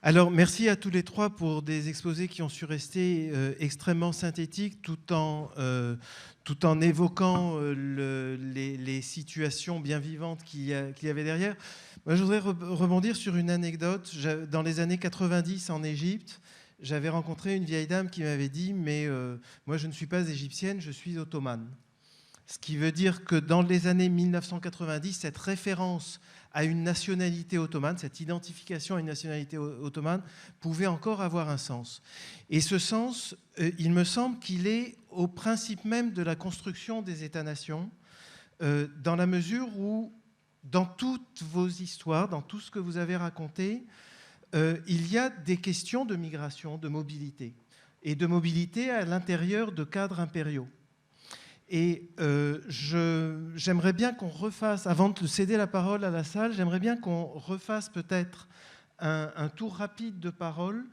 Alors, merci à tous les trois pour des exposés qui ont su rester extrêmement synthétiques, tout en évoquant les situations bien vivantes qu'il y avait derrière. Moi, je voudrais rebondir sur une anecdote. Dans les années 90, en Égypte, j'avais rencontré une vieille dame qui m'avait dit « Mais moi, je ne suis pas égyptienne, je suis ottomane ». Ce qui veut dire que dans les années 1990, cette référence à une nationalité ottomane, cette identification à une nationalité ottomane, pouvait encore avoir un sens. Et ce sens, il me semble qu'il est au principe même de la construction des États-nations, dans la mesure où, dans toutes vos histoires, dans tout ce que vous avez raconté, il y a des questions de migration, de mobilité, et de mobilité à l'intérieur de cadres impériaux. Et j'aimerais bien qu'on refasse, avant de céder la parole à la salle, j'aimerais bien qu'on refasse peut-être un tour rapide de parole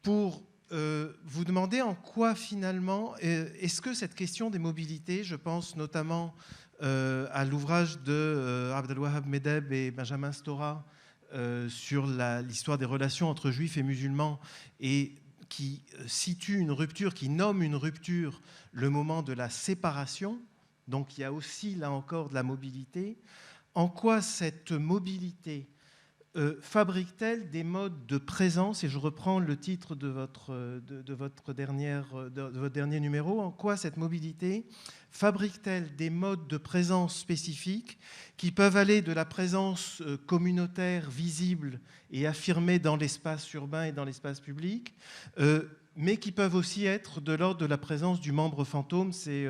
pour vous demander en quoi finalement, est-ce que cette question des mobilités, je pense notamment à l'ouvrage de Abdelwahab Medeb et Benjamin Stora sur l'histoire des relations entre juifs et musulmans, et qui situe une rupture, qui nomme une rupture le moment de la séparation, donc il y a aussi là encore de la mobilité. En quoi cette mobilité fabrique-t-elle des modes de présence, et je reprends le titre de votre dernier numéro, en quoi cette mobilité fabrique-t-elle des modes de présence spécifiques qui peuvent aller de la présence communautaire visible et affirmée dans l'espace urbain et dans l'espace public mais qui peuvent aussi être de l'ordre de la présence du membre fantôme. C'est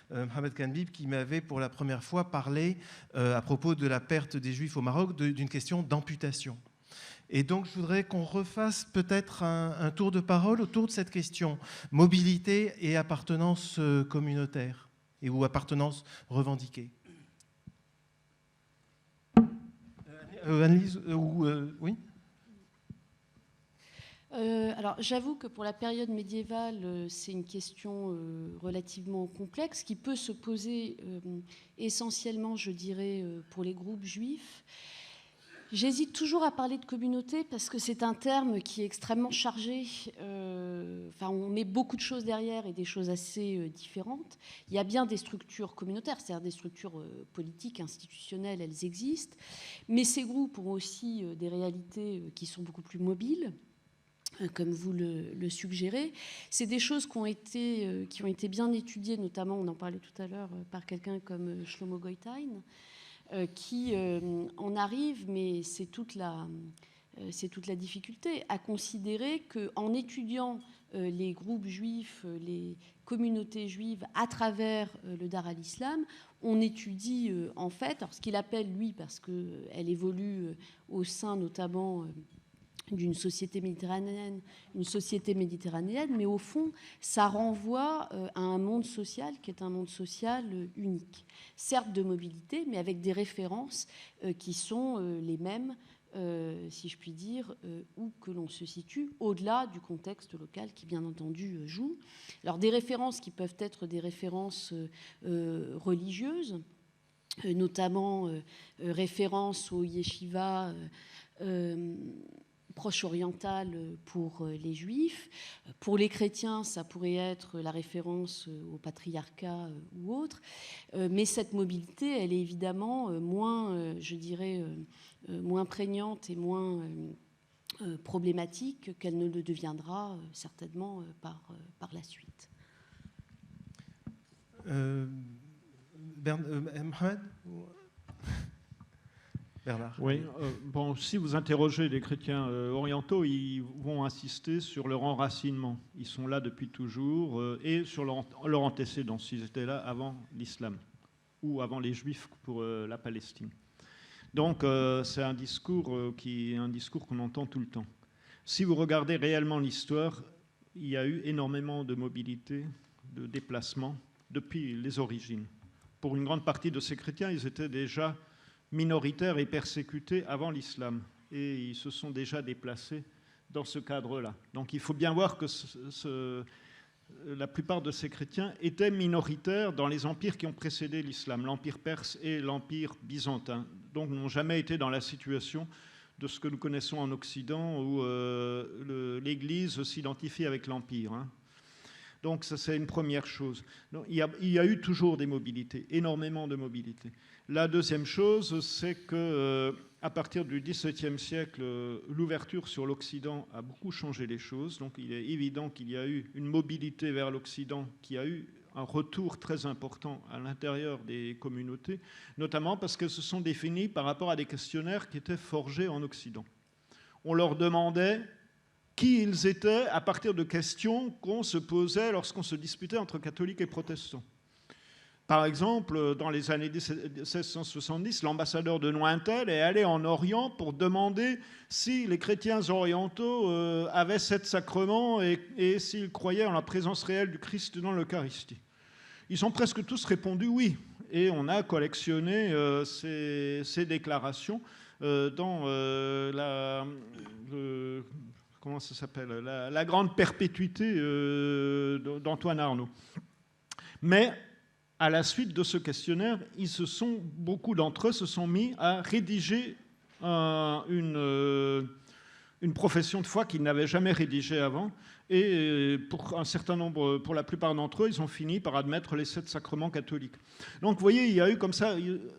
Mohamed Kanbib qui m'avait pour la première fois parlé, à propos de la perte des Juifs au Maroc, d'une question d'amputation. Et donc, je voudrais qu'on refasse peut-être un tour de parole autour de cette question mobilité et appartenance communautaire ou appartenance revendiquée. Annelise, oui. Alors, j'avoue que pour la période médiévale, c'est une question relativement complexe qui peut se poser essentiellement, je dirais, pour les groupes juifs. J'hésite toujours à parler de communauté parce que c'est un terme qui est extrêmement chargé. On met beaucoup de choses derrière et des choses assez différentes. Il y a bien des structures communautaires, c'est-à-dire des structures politiques, institutionnelles, elles existent. Mais ces groupes ont aussi des réalités qui sont beaucoup plus mobiles, comme vous le suggérez. C'est des choses qui ont été bien étudiées, notamment, on en parlait tout à l'heure, par quelqu'un comme Shlomo Goitein, qui en arrive, mais c'est toute la difficulté, à considérer qu'en étudiant les groupes juifs, les communautés juives à travers le Dar al-Islam, on étudie en fait, alors ce qu'il appelle, lui, parce qu'elle évolue au sein notamment d'une société méditerranéenne, mais au fond, ça renvoie à un monde social qui est un monde social unique. Certes de mobilité, mais avec des références qui sont les mêmes, si je puis dire, où que l'on se situe, au-delà du contexte local qui, bien entendu, joue. Alors, des références qui peuvent être des références religieuses, notamment référence au yeshiva proche-orientale pour les juifs. Pour les chrétiens, ça pourrait être la référence au patriarcat ou autre. Mais cette mobilité, elle est évidemment moins, je dirais, moins prégnante et moins problématique qu'elle ne le deviendra certainement par la suite. Mohamed ? Bernard. Oui, si vous interrogez les chrétiens orientaux, ils vont insister sur leur enracinement. Ils sont là depuis toujours et sur leur antécédence. Ils étaient là avant l'islam ou avant les Juifs pour la Palestine. Donc c'est un discours qu'on entend tout le temps. Si vous regardez réellement l'histoire, il y a eu énormément de mobilité, de déplacement depuis les origines. Pour une grande partie de ces chrétiens, ils étaient déjà minoritaires et persécutés avant l'islam. Et ils se sont déjà déplacés dans ce cadre-là. Donc il faut bien voir que la plupart de ces chrétiens étaient minoritaires dans les empires qui ont précédé l'islam, l'empire perse et l'empire byzantin. Donc n'ont jamais été dans la situation de ce que nous connaissons en Occident où l'Église s'identifie avec l'empire. Donc ça, c'est une première chose. Donc, il y a eu toujours des mobilités, énormément de mobilités. La deuxième chose, c'est qu'à partir du XVIIe siècle, l'ouverture sur l'Occident a beaucoup changé les choses. Donc il est évident qu'il y a eu une mobilité vers l'Occident qui a eu un retour très important à l'intérieur des communautés, notamment parce qu'elles se sont définies par rapport à des questionnaires qui étaient forgés en Occident. On leur demandait qui ils étaient à partir de questions qu'on se posait lorsqu'on se disputait entre catholiques et protestants. Par exemple, dans les années 1670, l'ambassadeur de Nointel est allé en Orient pour demander si les chrétiens orientaux avaient 7 sacrements et s'ils croyaient en la présence réelle du Christ dans l'Eucharistie. Ils ont presque tous répondu oui. Et on a collectionné ces déclarations dans comment ça s'appelle, la grande perpétuité d'Antoine Arnauld. Mais à la suite de ce questionnaire, beaucoup d'entre eux se sont mis à rédiger une profession de foi qu'ils n'avaient jamais rédigée avant. Et pour la plupart d'entre eux, ils ont fini par admettre les 7 sacrements catholiques. Donc vous voyez, il y a eu comme ça,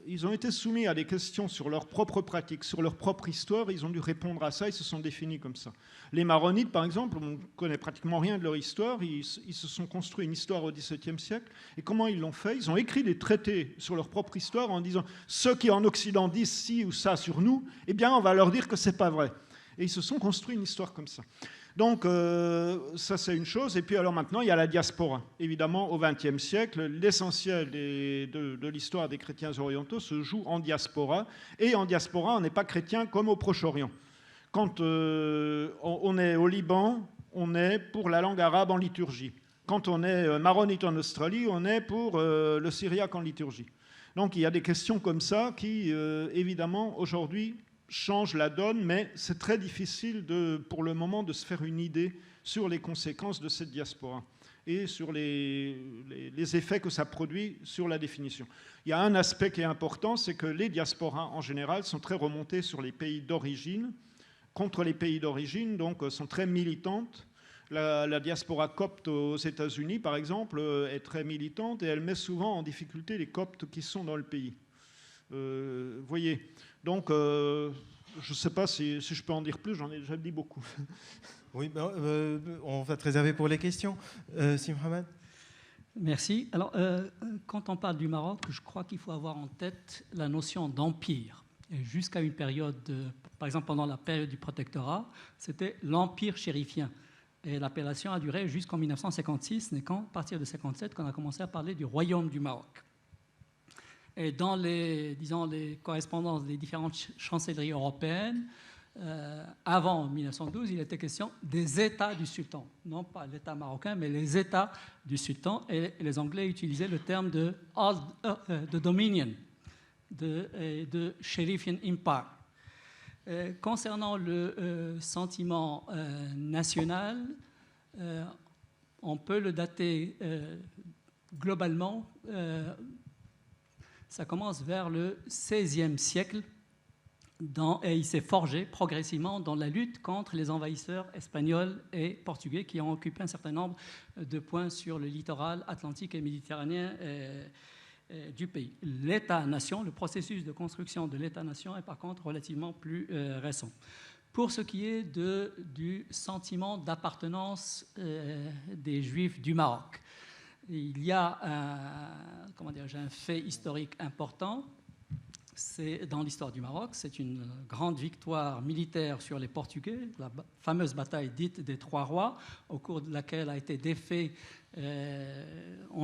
ils ont été soumis à des questions sur leur propre pratique, sur leur propre histoire, ils ont dû répondre à ça, ils se sont définis comme ça. Les maronites, par exemple, on ne connaît pratiquement rien de leur histoire, ils se sont construits une histoire au XVIIe siècle, et comment ils l'ont fait? Ils ont écrit des traités sur leur propre histoire en disant « ceux qui en Occident disent ci ou ça sur nous, eh bien on va leur dire que c'est pas vrai ». Et ils se sont construits une histoire comme ça. Donc ça c'est une chose. Et puis alors maintenant il y a la diaspora. Évidemment au XXe siècle, l'essentiel de l'histoire des chrétiens orientaux se joue en diaspora. Et en diaspora on n'est pas chrétien comme au Proche-Orient. Quand on est au Liban, on est pour la langue arabe en liturgie. Quand on est maronite en Australie, on est pour le syriaque en liturgie. Donc il y a des questions comme ça qui évidemment aujourd'hui change la donne, mais c'est très difficile pour le moment de se faire une idée sur les conséquences de cette diaspora et sur les effets que ça produit sur la définition. Il y a un aspect qui est important, c'est que les diasporas en général sont très remontées sur les pays d'origine, contre les pays d'origine, donc sont très militantes. La diaspora copte aux États-Unis, par exemple, est très militante et elle met souvent en difficulté les coptes qui sont dans le pays. Vous voyez. Donc, je ne sais pas si je peux en dire plus, j'en ai déjà dit beaucoup. Oui, on va te réserver pour les questions. Si Mohamed. Merci. Alors, quand on parle du Maroc, je crois qu'il faut avoir en tête la notion d'empire. Jusqu'à une période, par exemple pendant la période du protectorat, c'était l'empire chérifien. Et l'appellation a duré jusqu'en 1956, ce n'est qu'à partir de 1957 qu'on a commencé à parler du royaume du Maroc. Et dans les correspondances des différentes chancelleries européennes, avant 1912, il était question des États du sultan. Non pas l'État marocain, mais les États du sultan. Et les Anglais utilisaient le terme de dominion, de Sherifian Empire. Concernant le sentiment national, on peut le dater globalement. Ça commence vers le XVIe siècle et il s'est forgé progressivement dans la lutte contre les envahisseurs espagnols et portugais qui ont occupé un certain nombre de points sur le littoral atlantique et méditerranéen du pays. L'État-nation, le processus de construction de l'État-nation est par contre relativement plus récent. Pour ce qui est du sentiment d'appartenance des Juifs du Maroc, il y a un fait historique important. C'est dans l'histoire du Maroc, c'est une grande victoire militaire sur les Portugais, la fameuse bataille dite des Trois Rois, au cours de laquelle ont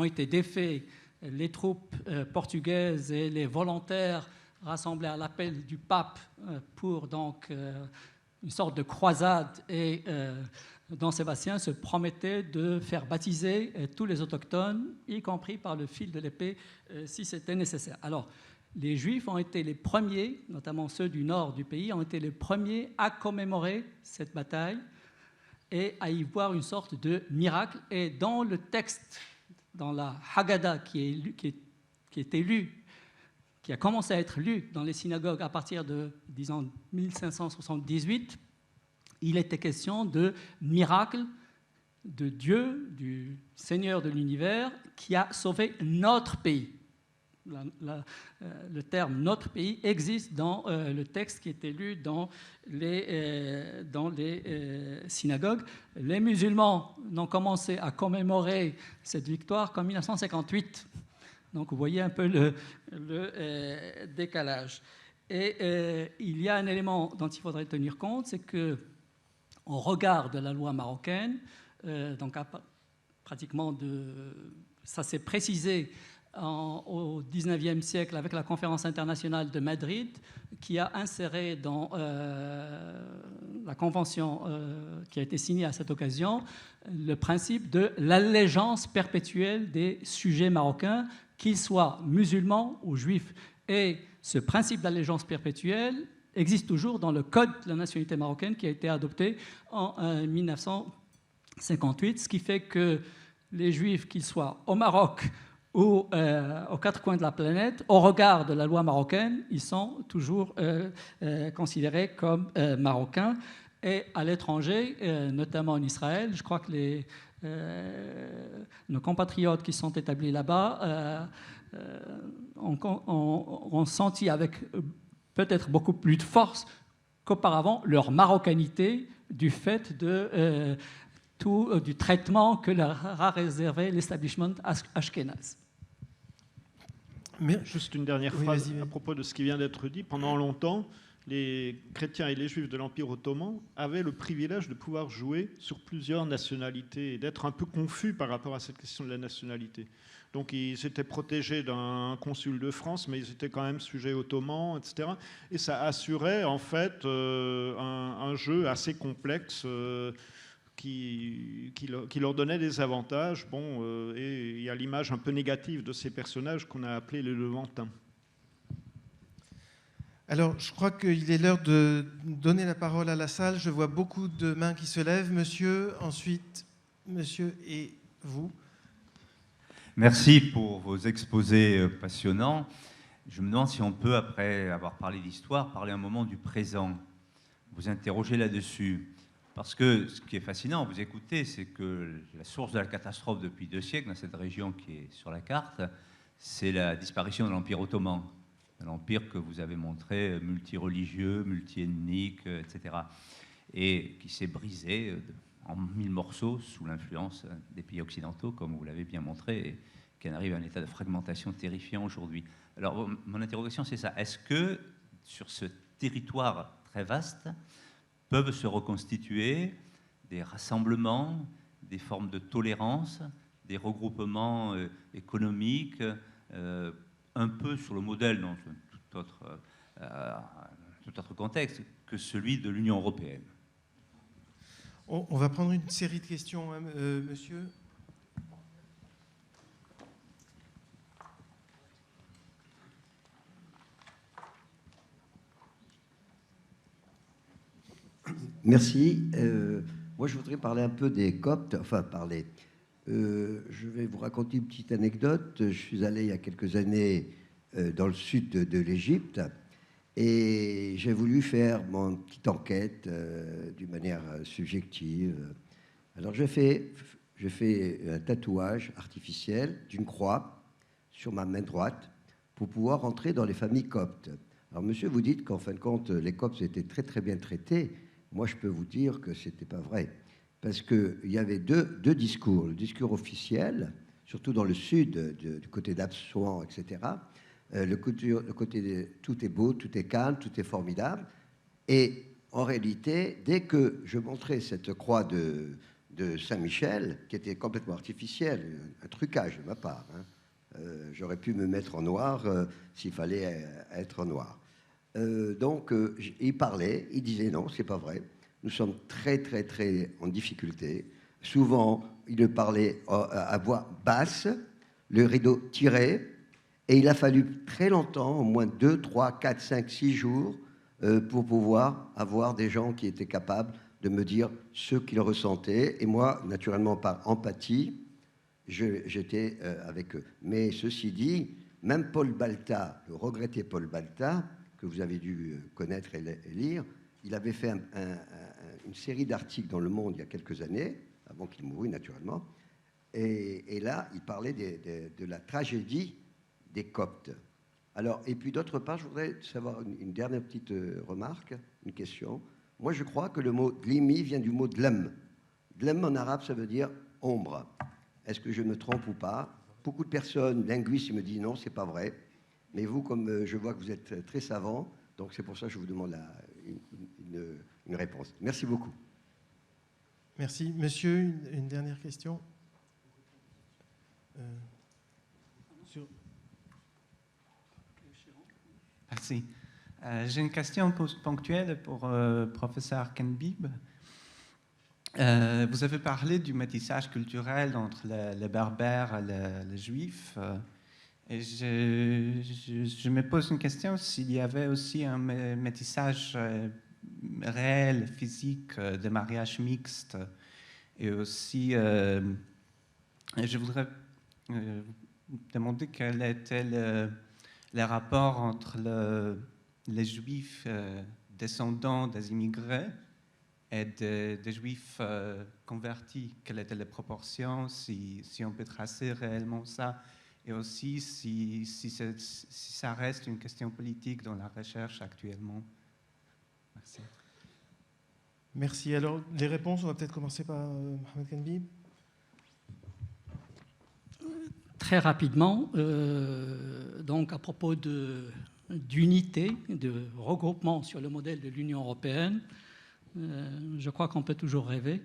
été défaits les troupes portugaises et les volontaires rassemblés à l'appel du pape pour donc une sorte de croisade. Et Don Sébastien se promettait de faire baptiser tous les autochtones, y compris par le fil de l'épée, si c'était nécessaire. Alors, les Juifs ont été les premiers, notamment ceux du nord du pays, ont été les premiers à commémorer cette bataille et à y voir une sorte de miracle. Et dans le texte, dans la Haggadah qui a commencé à être lue dans les synagogues à partir de, disons, 1578, il était question de miracle de Dieu, du Seigneur de l'univers, qui a sauvé notre pays. Le terme « notre pays » existe dans le texte qui était lu dans les synagogues. Les musulmans n'ont commencé à commémorer cette victoire qu'en 1958. Donc vous voyez un peu le décalage. Et il y a un élément dont il faudrait tenir compte, c'est qu'au regard de la loi marocaine, ça s'est précisé au XIXe siècle avec la conférence internationale de Madrid, qui a inséré dans la convention qui a été signée à cette occasion le principe de l'allégeance perpétuelle des sujets marocains, qu'ils soient musulmans ou juifs. Et ce principe d'allégeance perpétuelle existe toujours dans le Code de la nationalité marocaine qui a été adopté en 1958, ce qui fait que les juifs, qu'ils soient au Maroc ou aux quatre coins de la planète, au regard de la loi marocaine, ils sont toujours considérés comme marocains. Et à l'étranger, notamment en Israël, je crois que nos compatriotes qui sont établis là-bas ont senti avec peut-être beaucoup plus de force qu'auparavant leur marocanité du fait du traitement que leur a réservé l'establishment ashkénaze. Juste une dernière phrase à propos de ce qui vient d'être dit. Pendant longtemps, les chrétiens et les juifs de l'Empire ottoman avaient le privilège de pouvoir jouer sur plusieurs nationalités et d'être un peu confus par rapport à cette question de la nationalité. Donc ils étaient protégés d'un consul de France, mais ils étaient quand même sujets ottomans, etc. Et ça assurait en fait un jeu assez complexe qui leur donnait des avantages. Bon, et il y a l'image un peu négative de ces personnages qu'on a appelés les Levantins. Alors, je crois qu'il est l'heure de donner la parole à la salle. Je vois beaucoup de mains qui se lèvent. Monsieur, ensuite, monsieur et vous. Merci pour vos exposés passionnants. Je me demande si on peut, après avoir parlé d'histoire, parler un moment du présent. Vous interroger là-dessus. Parce que ce qui est fascinant, vous écoutez, c'est que la source de la catastrophe depuis 2 siècles, dans cette région qui est sur la carte, c'est la disparition de l'Empire ottoman. L'empire que vous avez montré, multireligieux, multiethnique, etc. Et qui s'est brisé en 1000 morceaux sous l'influence des pays occidentaux, comme vous l'avez bien montré, et qui en arrive à un état de fragmentation terrifiant aujourd'hui. Alors, mon interrogation, c'est ça. Est-ce que, sur ce territoire très vaste, peuvent se reconstituer des rassemblements, des formes de tolérance, des regroupements économiques, un peu sur le modèle dans tout autre contexte que celui de l'Union européenne? On va prendre une série de questions, hein, monsieur. Merci. Moi, je voudrais parler un peu des Coptes. Enfin, je vais vous raconter une petite anecdote. Je suis allé il y a quelques années dans le sud de l'Égypte et j'ai voulu faire mon petite enquête d'une manière subjective. Alors, j'ai fait un tatouage artificiel d'une croix sur ma main droite pour pouvoir entrer dans les familles coptes. Alors, monsieur, vous dites qu'en fin de compte, les Coptes étaient très, très bien traités. Moi, je peux vous dire que ce n'était pas vrai. Parce qu'il y avait deux discours. Le discours officiel, surtout dans le sud, du côté d'Absouan, etc. Le côté de tout est beau, tout est calme, tout est formidable. Et en réalité, dès que je montrais cette croix de Saint-Michel, qui était complètement artificielle, un trucage de ma part, hein, j'aurais pu me mettre en noir s'il fallait être en noir. Donc, il parlait, il disait non, c'est pas vrai. Nous sommes très, très, très en difficulté. Souvent, il parlait à voix basse, le rideau tiré, et il a fallu très longtemps, au moins 2, 3, 4, 5, 6 jours, pour pouvoir avoir des gens qui étaient capables de me dire ce qu'ils ressentaient. Et moi, naturellement, par empathie, j'étais avec eux. Mais ceci dit, même Paul Balta, le regretté Paul Balta, que vous avez dû connaître et lire, il avait fait une série d'articles dans Le Monde il y a quelques années, avant qu'il mourût naturellement, et là, il parlait de la tragédie des Coptes. Alors, et puis d'autre part, je voudrais savoir une dernière petite remarque, une question. Moi, je crois que le mot glimi vient du mot dlem. Dlem en arabe, ça veut dire ombre. Est-ce que je me trompe ou pas? Beaucoup de personnes, linguistes, me disent non, c'est pas vrai. Mais vous, comme je vois que vous êtes très savant, donc c'est pour ça que je vous demande une réponse. Merci beaucoup. Merci. Monsieur, une dernière question. Merci. J'ai une question ponctuelle pour professeur Kenbib. Vous avez parlé du métissage culturel entre les berbères et les juifs. Et je me pose une question s'il y avait aussi un métissage réel, physique, de mariage mixte. Et aussi, je voudrais demander quel était le rapport entre les juifs descendants des immigrés et des juifs convertis. Quelles étaient les proportions, si on peut tracer réellement ça? Et aussi si ça reste une question politique dans la recherche actuellement. Merci. Merci. Alors, les réponses, on va peut-être commencer par Mohamed Kenbib. Très rapidement, donc à propos d'unité, de regroupement sur le modèle de l'Union européenne. Je crois qu'on peut toujours rêver.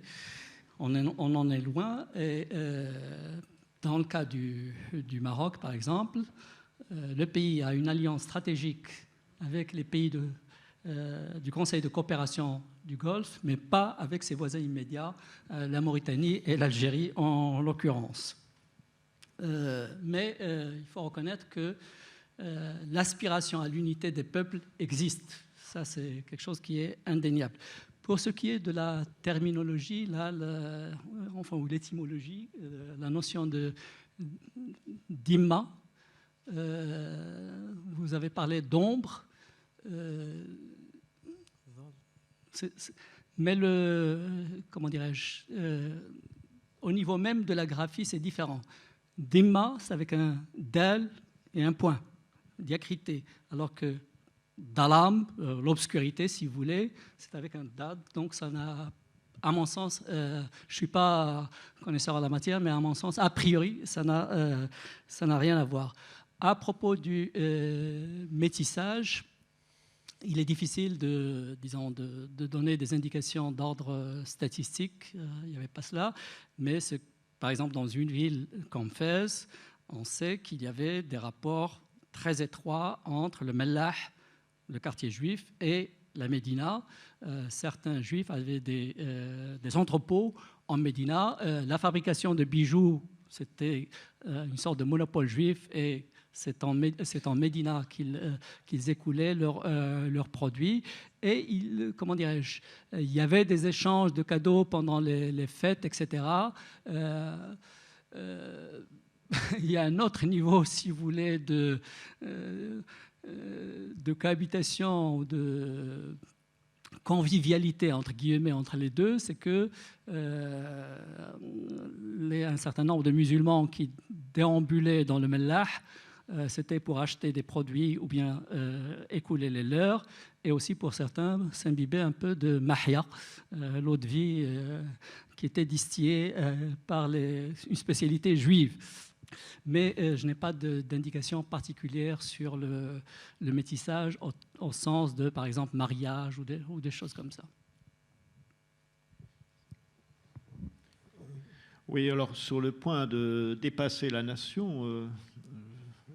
On en est loin. Et dans le cas du Maroc, par exemple, le pays a une alliance stratégique avec les pays du Conseil de coopération du Golfe, mais pas avec ses voisins immédiats, la Mauritanie et l'Algérie en l'occurrence. Mais il faut reconnaître que l'aspiration à l'unité des peuples existe. Ça, c'est quelque chose qui est indéniable. Pour ce qui est de la terminologie, là, ou l'étymologie, la notion d'imma, vous avez parlé d'ombre, mais comment dirais-je, au niveau même de la graphie, c'est différent. D'imma, c'est avec un dal et un point, diacrité, alors que dalam, l'obscurité, si vous voulez, c'est avec un dad, donc ça n'a, à mon sens, je ne suis pas connaisseur en la matière, mais à mon sens, a priori, ça n'a rien à voir. À propos du métissage, il est difficile de donner des indications d'ordre statistique, il n'y avait pas cela, mais par exemple dans une ville comme Fès, on sait qu'il y avait des rapports très étroits entre le Mellah, le quartier juif, et la Médina. Certains juifs avaient des entrepôts en Médina. La fabrication de bijoux, c'était une sorte de monopole juif, et c'est en Médina qu'ils écoulaient leurs produits. Et comment dirais-je, il y avait des échanges de cadeaux pendant les fêtes, etc. Il y a un autre niveau, si vous voulez, de cohabitation, de convivialité, entre guillemets, entre les deux, c'est que un certain nombre de musulmans qui déambulaient dans le Mellah, c'était pour acheter des produits ou bien écouler les leurs, et aussi pour certains s'imbiber un peu de mahya, l'eau de vie qui était distillée par une spécialité juive. Mais je n'ai pas d'indication particulière sur le métissage au sens de, par exemple, mariage ou des choses comme ça. Oui, alors sur le point de dépasser la nation,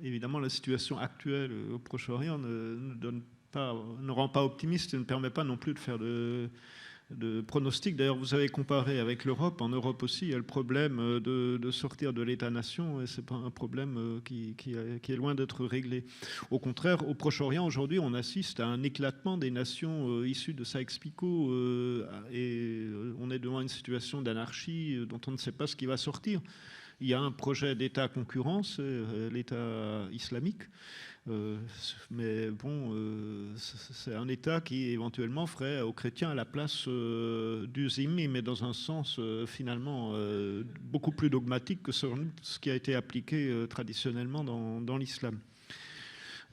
évidemment la situation actuelle au Proche-Orient ne rend pas optimiste et ne permet pas non plus de faire de pronostics. D'ailleurs, vous avez comparé avec l'Europe. En Europe aussi, il y a le problème de sortir de l'État-nation, et ce n'est pas un problème qui est loin d'être réglé. Au contraire, au Proche-Orient, aujourd'hui, on assiste à un éclatement des nations issues de Sykes-Picot, et on est devant une situation d'anarchie dont on ne sait pas ce qui va sortir. Il y a un projet d'État concurrent, c'est l'État islamique. Mais bon, c'est un État qui éventuellement ferait aux chrétiens à la place du zimmi, mais dans un sens finalement beaucoup plus dogmatique que ce qui a été appliqué traditionnellement dans l'islam.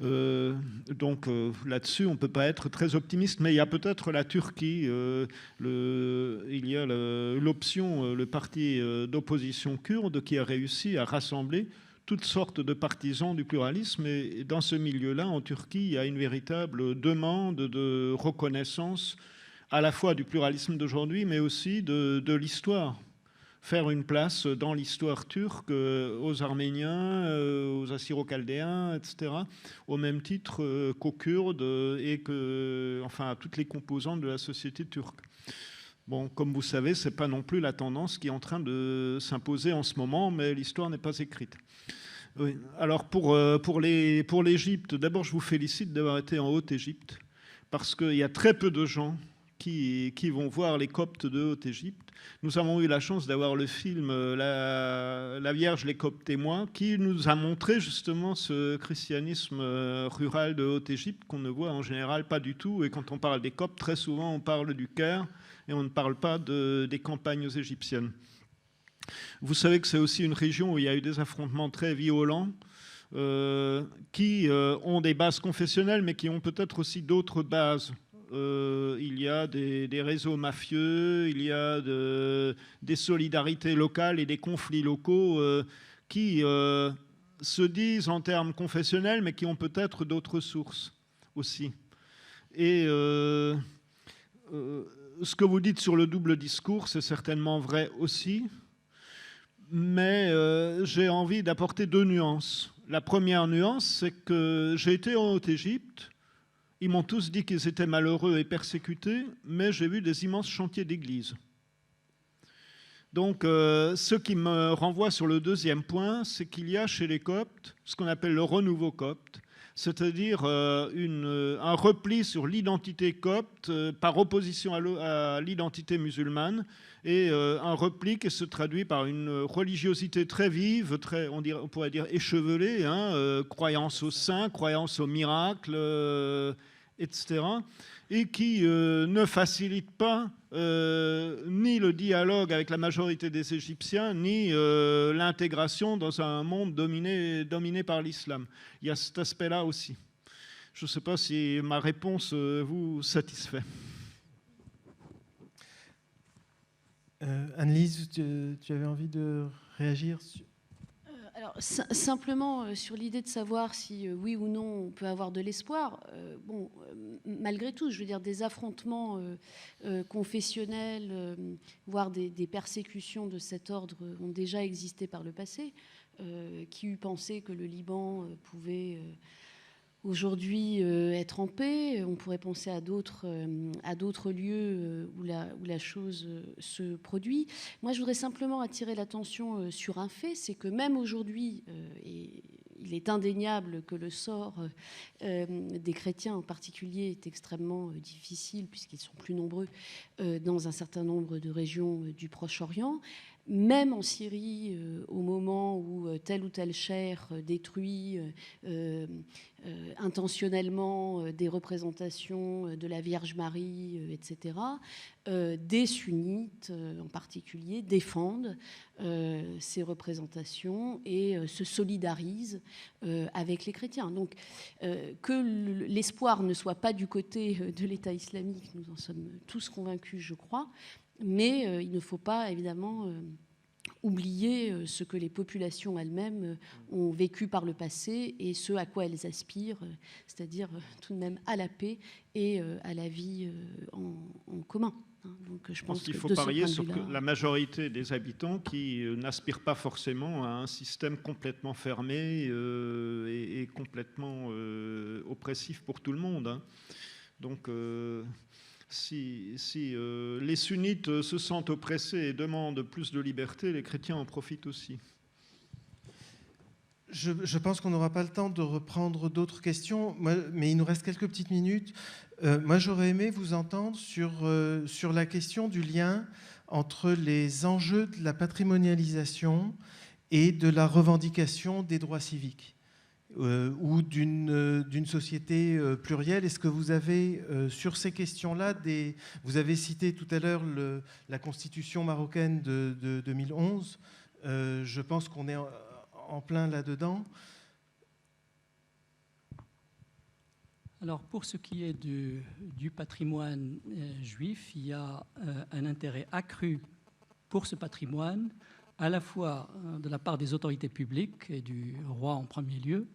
Donc là-dessus, on ne peut pas être très optimiste, mais il y a peut-être la Turquie, il y a l'option, le parti d'opposition kurde qui a réussi à rassembler toutes sortes de partisans du pluralisme, et dans ce milieu-là, en Turquie, il y a une véritable demande de reconnaissance à la fois du pluralisme d'aujourd'hui, mais aussi de l'histoire. Faire une place dans l'histoire turque aux Arméniens, aux Assyro-Chaldéens, etc., au même titre qu'aux Kurdes et à toutes les composantes de la société turque. Bon, comme vous savez, ce n'est pas non plus la tendance qui est en train de s'imposer en ce moment, mais l'histoire n'est pas écrite. Oui. Alors pour l'Égypte, d'abord je vous félicite d'avoir été en Haute-Égypte, parce qu'il y a très peu de gens qui vont voir les Coptes de Haute-Égypte. Nous avons eu la chance d'avoir le film La Vierge, les Coptes témoins, qui nous a montré justement ce christianisme rural de Haute-Égypte qu'on ne voit en général pas du tout. Et quand on parle des Coptes, très souvent on parle du Caire et on ne parle pas des campagnes égyptiennes. Vous savez que c'est aussi une région où il y a eu des affrontements très violents qui ont des bases confessionnelles, mais qui ont peut-être aussi d'autres bases. Il y a des réseaux mafieux, il y a des solidarités locales et des conflits locaux qui se disent en termes confessionnels, mais qui ont peut-être d'autres sources aussi. Et ce que vous dites sur le double discours, c'est certainement vrai aussi, mais j'ai envie d'apporter 2 nuances. La première nuance, c'est que j'ai été en Haute-Égypte. Ils m'ont tous dit qu'ils étaient malheureux et persécutés, mais j'ai vu des immenses chantiers d'églises. Donc, ce qui me renvoie sur le deuxième point, c'est qu'il y a chez les Coptes ce qu'on appelle le renouveau copte, c'est-à-dire un repli sur l'identité copte par opposition à l'identité musulmane, et un repli qui se traduit par une religiosité très vive, on pourrait dire échevelée, croyance aux saints, croyance aux miracles, etc., et qui ne facilite pas ni le dialogue avec la majorité des Égyptiens, ni l'intégration dans un monde dominé par l'islam. Il y a cet aspect-là aussi. Je ne sais pas si ma réponse vous satisfait. Anne-Lise, tu avais envie de réagir Alors, simplement sur l'idée de savoir si oui ou non on peut avoir de l'espoir. Malgré tout, je veux dire, des affrontements confessionnels, voire des persécutions de cet ordre ont déjà existé par le passé. Qui eût pensé que le Liban pouvait aujourd'hui être en paix? On pourrait penser à d'autres lieux où la chose se produit. Moi, je voudrais simplement attirer l'attention sur un fait, c'est que même aujourd'hui, et il est indéniable que le sort des chrétiens en particulier est extrêmement difficile, puisqu'ils sont plus nombreux dans un certain nombre de régions du Proche-Orient. Même en Syrie, au moment où tel ou tel cheikh détruit intentionnellement des représentations de la Vierge Marie, etc., des sunnites en particulier défendent ces représentations et se solidarisent avec les chrétiens. Donc que l'espoir ne soit pas du côté de l'État islamique, nous en sommes tous convaincus, je crois, mais il ne faut pas évidemment oublier ce que les populations elles-mêmes ont vécu par le passé et ce à quoi elles aspirent, c'est-à-dire tout de même à la paix et à la vie en commun. Donc, je pense qu'il faut parier sur la majorité des habitants qui n'aspirent pas forcément à un système complètement fermé et complètement oppressif pour tout le monde. Donc, si les sunnites se sentent oppressés et demandent plus de liberté, les chrétiens en profitent aussi. Je pense qu'on n'aura pas le temps de reprendre d'autres questions, mais il nous reste quelques petites minutes. Moi, j'aurais aimé vous entendre sur la question du lien entre les enjeux de la patrimonialisation et de la revendication des droits civiques ou d'une société plurielle. Est-ce que vous avez, sur ces questions-là, vous avez cité tout à l'heure la Constitution marocaine de 2011. Je pense qu'on est en plein là-dedans. Alors, pour ce qui est du patrimoine juif, il y a un intérêt accru pour ce patrimoine, à la fois de la part des autorités publiques et du roi en premier lieu,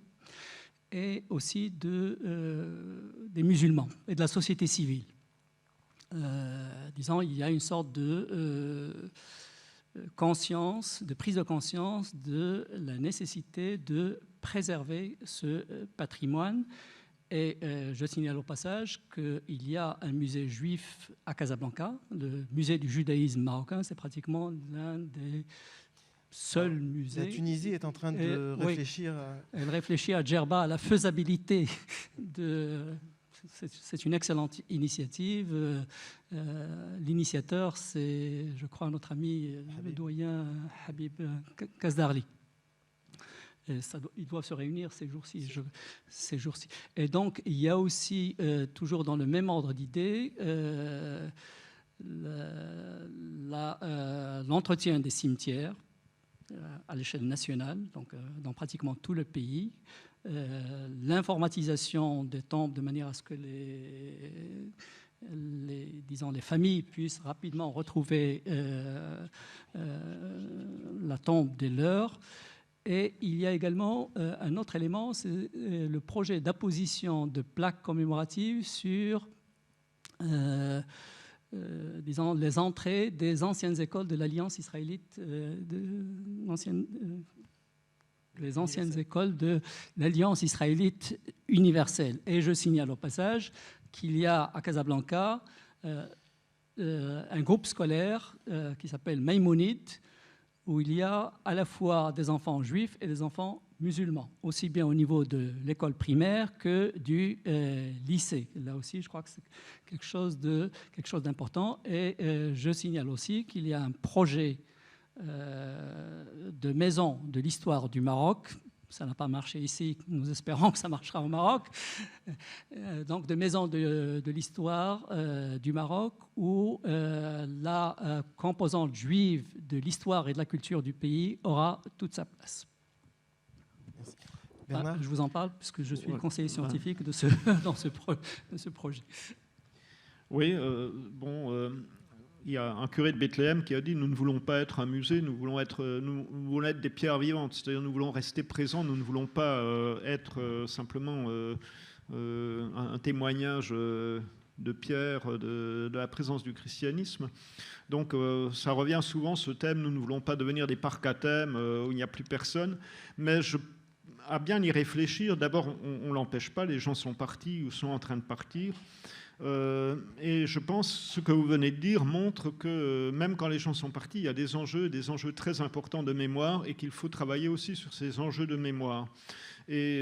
et aussi des musulmans et de la société civile. Disons, il y a une sorte de prise de conscience de la nécessité de préserver ce patrimoine. Et je signale au passage qu'il y a un musée juif à Casablanca, le musée du judaïsme marocain. C'est pratiquement l'un des seuls musées. La Tunisie est en train de réfléchir Elle réfléchit à Djerba, à la faisabilité de... C'est une excellente initiative. L'initiateur, c'est, je crois, notre ami le doyen Habib Kazdarli. Ils doivent se réunir ces jours-ci. Et donc, il y a aussi, toujours dans le même ordre d'idées, l'entretien des cimetières à l'échelle nationale, donc dans pratiquement tout le pays, l'informatisation des tombes de manière à ce que les familles puissent rapidement retrouver la tombe des leurs, Et il y a également un autre élément, c'est le projet d'apposition de plaques commémoratives sur disons, les entrées des anciennes écoles de l'Alliance israélite, les anciennes écoles de l'Alliance israélite universelle. Et je signale au passage qu'il y a à Casablanca un groupe scolaire qui s'appelle Maïmonide, où il y a à la fois des enfants juifs et des enfants musulmans, aussi bien au niveau de l'école primaire que du lycée. Là aussi, je crois que c'est quelque chose d'important. Et je signale aussi qu'il y a un projet de maison de l'histoire du Maroc. Ça n'a pas marché ici, nous espérons que ça marchera au Maroc. Donc, de maison de l'histoire du Maroc où la composante juive de l'histoire et de la culture du pays aura toute sa place. Je vous en parle puisque je suis le conseiller scientifique de ce projet. Oui, il y a un curé de Bethléem qui a dit « Nous ne voulons pas être un musée, nous voulons être des pierres vivantes. C'est-à-dire nous voulons rester présents, nous ne voulons pas être simplement un témoignage de pierre de la présence du christianisme. » Donc ça revient souvent, ce thème « Nous ne voulons pas devenir des parcs à thème où il n'y a plus personne. » Mais à bien y réfléchir, d'abord, on ne l'empêche pas, les gens sont partis ou sont en train de partir. Et je pense que ce que vous venez de dire montre que même quand les gens sont partis, il y a des enjeux très importants de mémoire et qu'il faut travailler aussi sur ces enjeux de mémoire. Et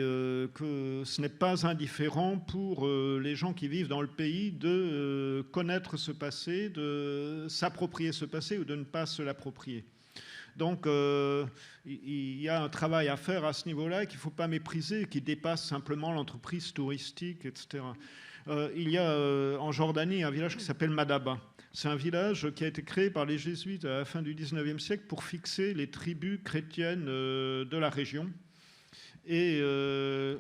que ce n'est pas indifférent pour les gens qui vivent dans le pays de connaître ce passé, de s'approprier ce passé ou de ne pas se l'approprier. Donc, il y a un travail à faire à ce niveau-là qu'il ne faut pas mépriser, qui dépasse simplement l'entreprise touristique, etc. Il y a en Jordanie un village qui s'appelle Madaba. C'est un village qui a été créé par les jésuites à la fin du 19e siècle pour fixer les tribus chrétiennes de la région. Et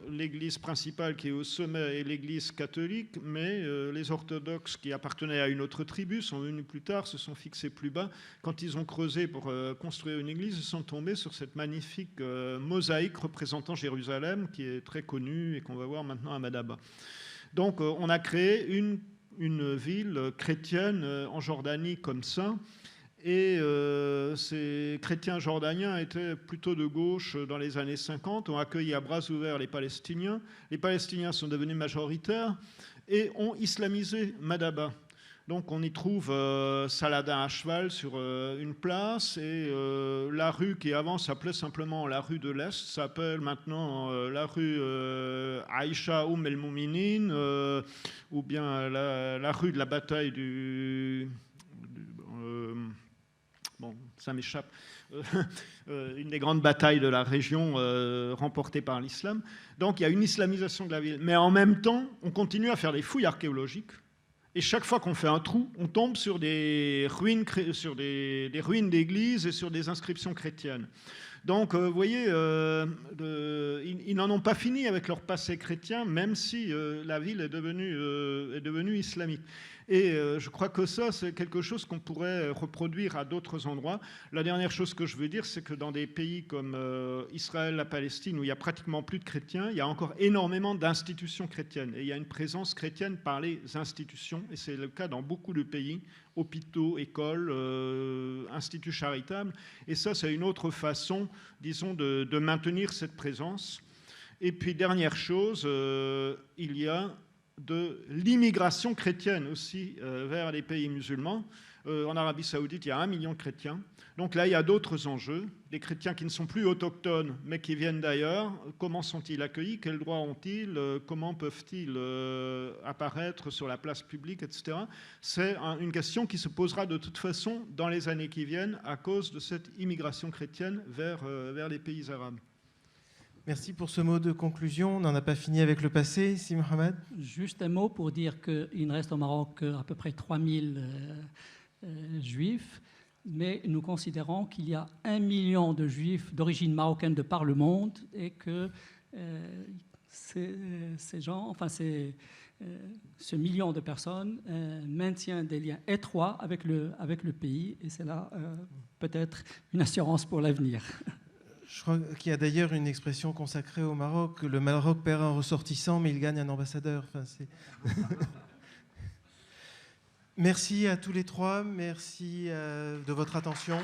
l'église principale qui est au sommet est l'église catholique, mais les orthodoxes qui appartenaient à une autre tribu sont venus plus tard, se sont fixés plus bas. Quand ils ont creusé pour construire une église, ils sont tombés sur cette magnifique mosaïque représentant Jérusalem, qui est très connue et qu'on va voir maintenant à Madaba. Donc on a créé une ville chrétienne en Jordanie comme ça. Et ces chrétiens jordaniens étaient plutôt de gauche dans les années 50, ont accueilli à bras ouverts les Palestiniens. Les Palestiniens sont devenus majoritaires et ont islamisé Madaba. Donc on y trouve Saladin à cheval sur une place et la rue qui avant s'appelait simplement la rue de l'Est s'appelle maintenant la rue Aïcha el Mouminin ou bien la rue de la bataille bon, ça m'échappe, une des grandes batailles de la région remportée par l'islam. Donc il y a une islamisation de la ville. Mais en même temps, on continue à faire des fouilles archéologiques. Et chaque fois qu'on fait un trou, on tombe sur des ruines d'églises et sur des inscriptions chrétiennes. Donc, vous voyez, ils n'en ont pas fini avec leur passé chrétien, même si la ville est devenue islamique. Et je crois que ça, c'est quelque chose qu'on pourrait reproduire à d'autres endroits. La dernière chose que je veux dire, c'est que dans des pays comme Israël, la Palestine, où il n'y a pratiquement plus de chrétiens, il y a encore énormément d'institutions chrétiennes. Et il y a une présence chrétienne par les institutions, et c'est le cas dans beaucoup de pays, hôpitaux, écoles, instituts charitables. Et ça, c'est une autre façon, disons, de maintenir cette présence. Et puis, dernière chose, il y a de l'immigration chrétienne aussi vers les pays musulmans. En Arabie Saoudite, il y a 1 million de chrétiens. Donc là, il y a d'autres enjeux. Des chrétiens qui ne sont plus autochtones, mais qui viennent d'ailleurs. Comment sont-ils accueillis? Quels droits ont-ils? Comment peuvent-ils apparaître sur la place publique, etc. C'est une question qui se posera de toute façon dans les années qui viennent à cause de cette immigration chrétienne vers les pays arabes. Merci pour ce mot de conclusion. On n'en a pas fini avec le passé, Si Mohamed. Juste un mot pour dire qu'il ne reste au Maroc à peu près 3000 juifs, mais nous considérons qu'il y a 1 million de juifs d'origine marocaine de par le monde et que ces gens, enfin ce million de personnes maintient des liens étroits avec le pays et c'est là peut-être une assurance pour l'avenir. Je crois qu'il y a d'ailleurs une expression consacrée au Maroc. Le Maroc perd un ressortissant, mais il gagne un ambassadeur. Enfin, merci à tous les trois. Merci de votre attention.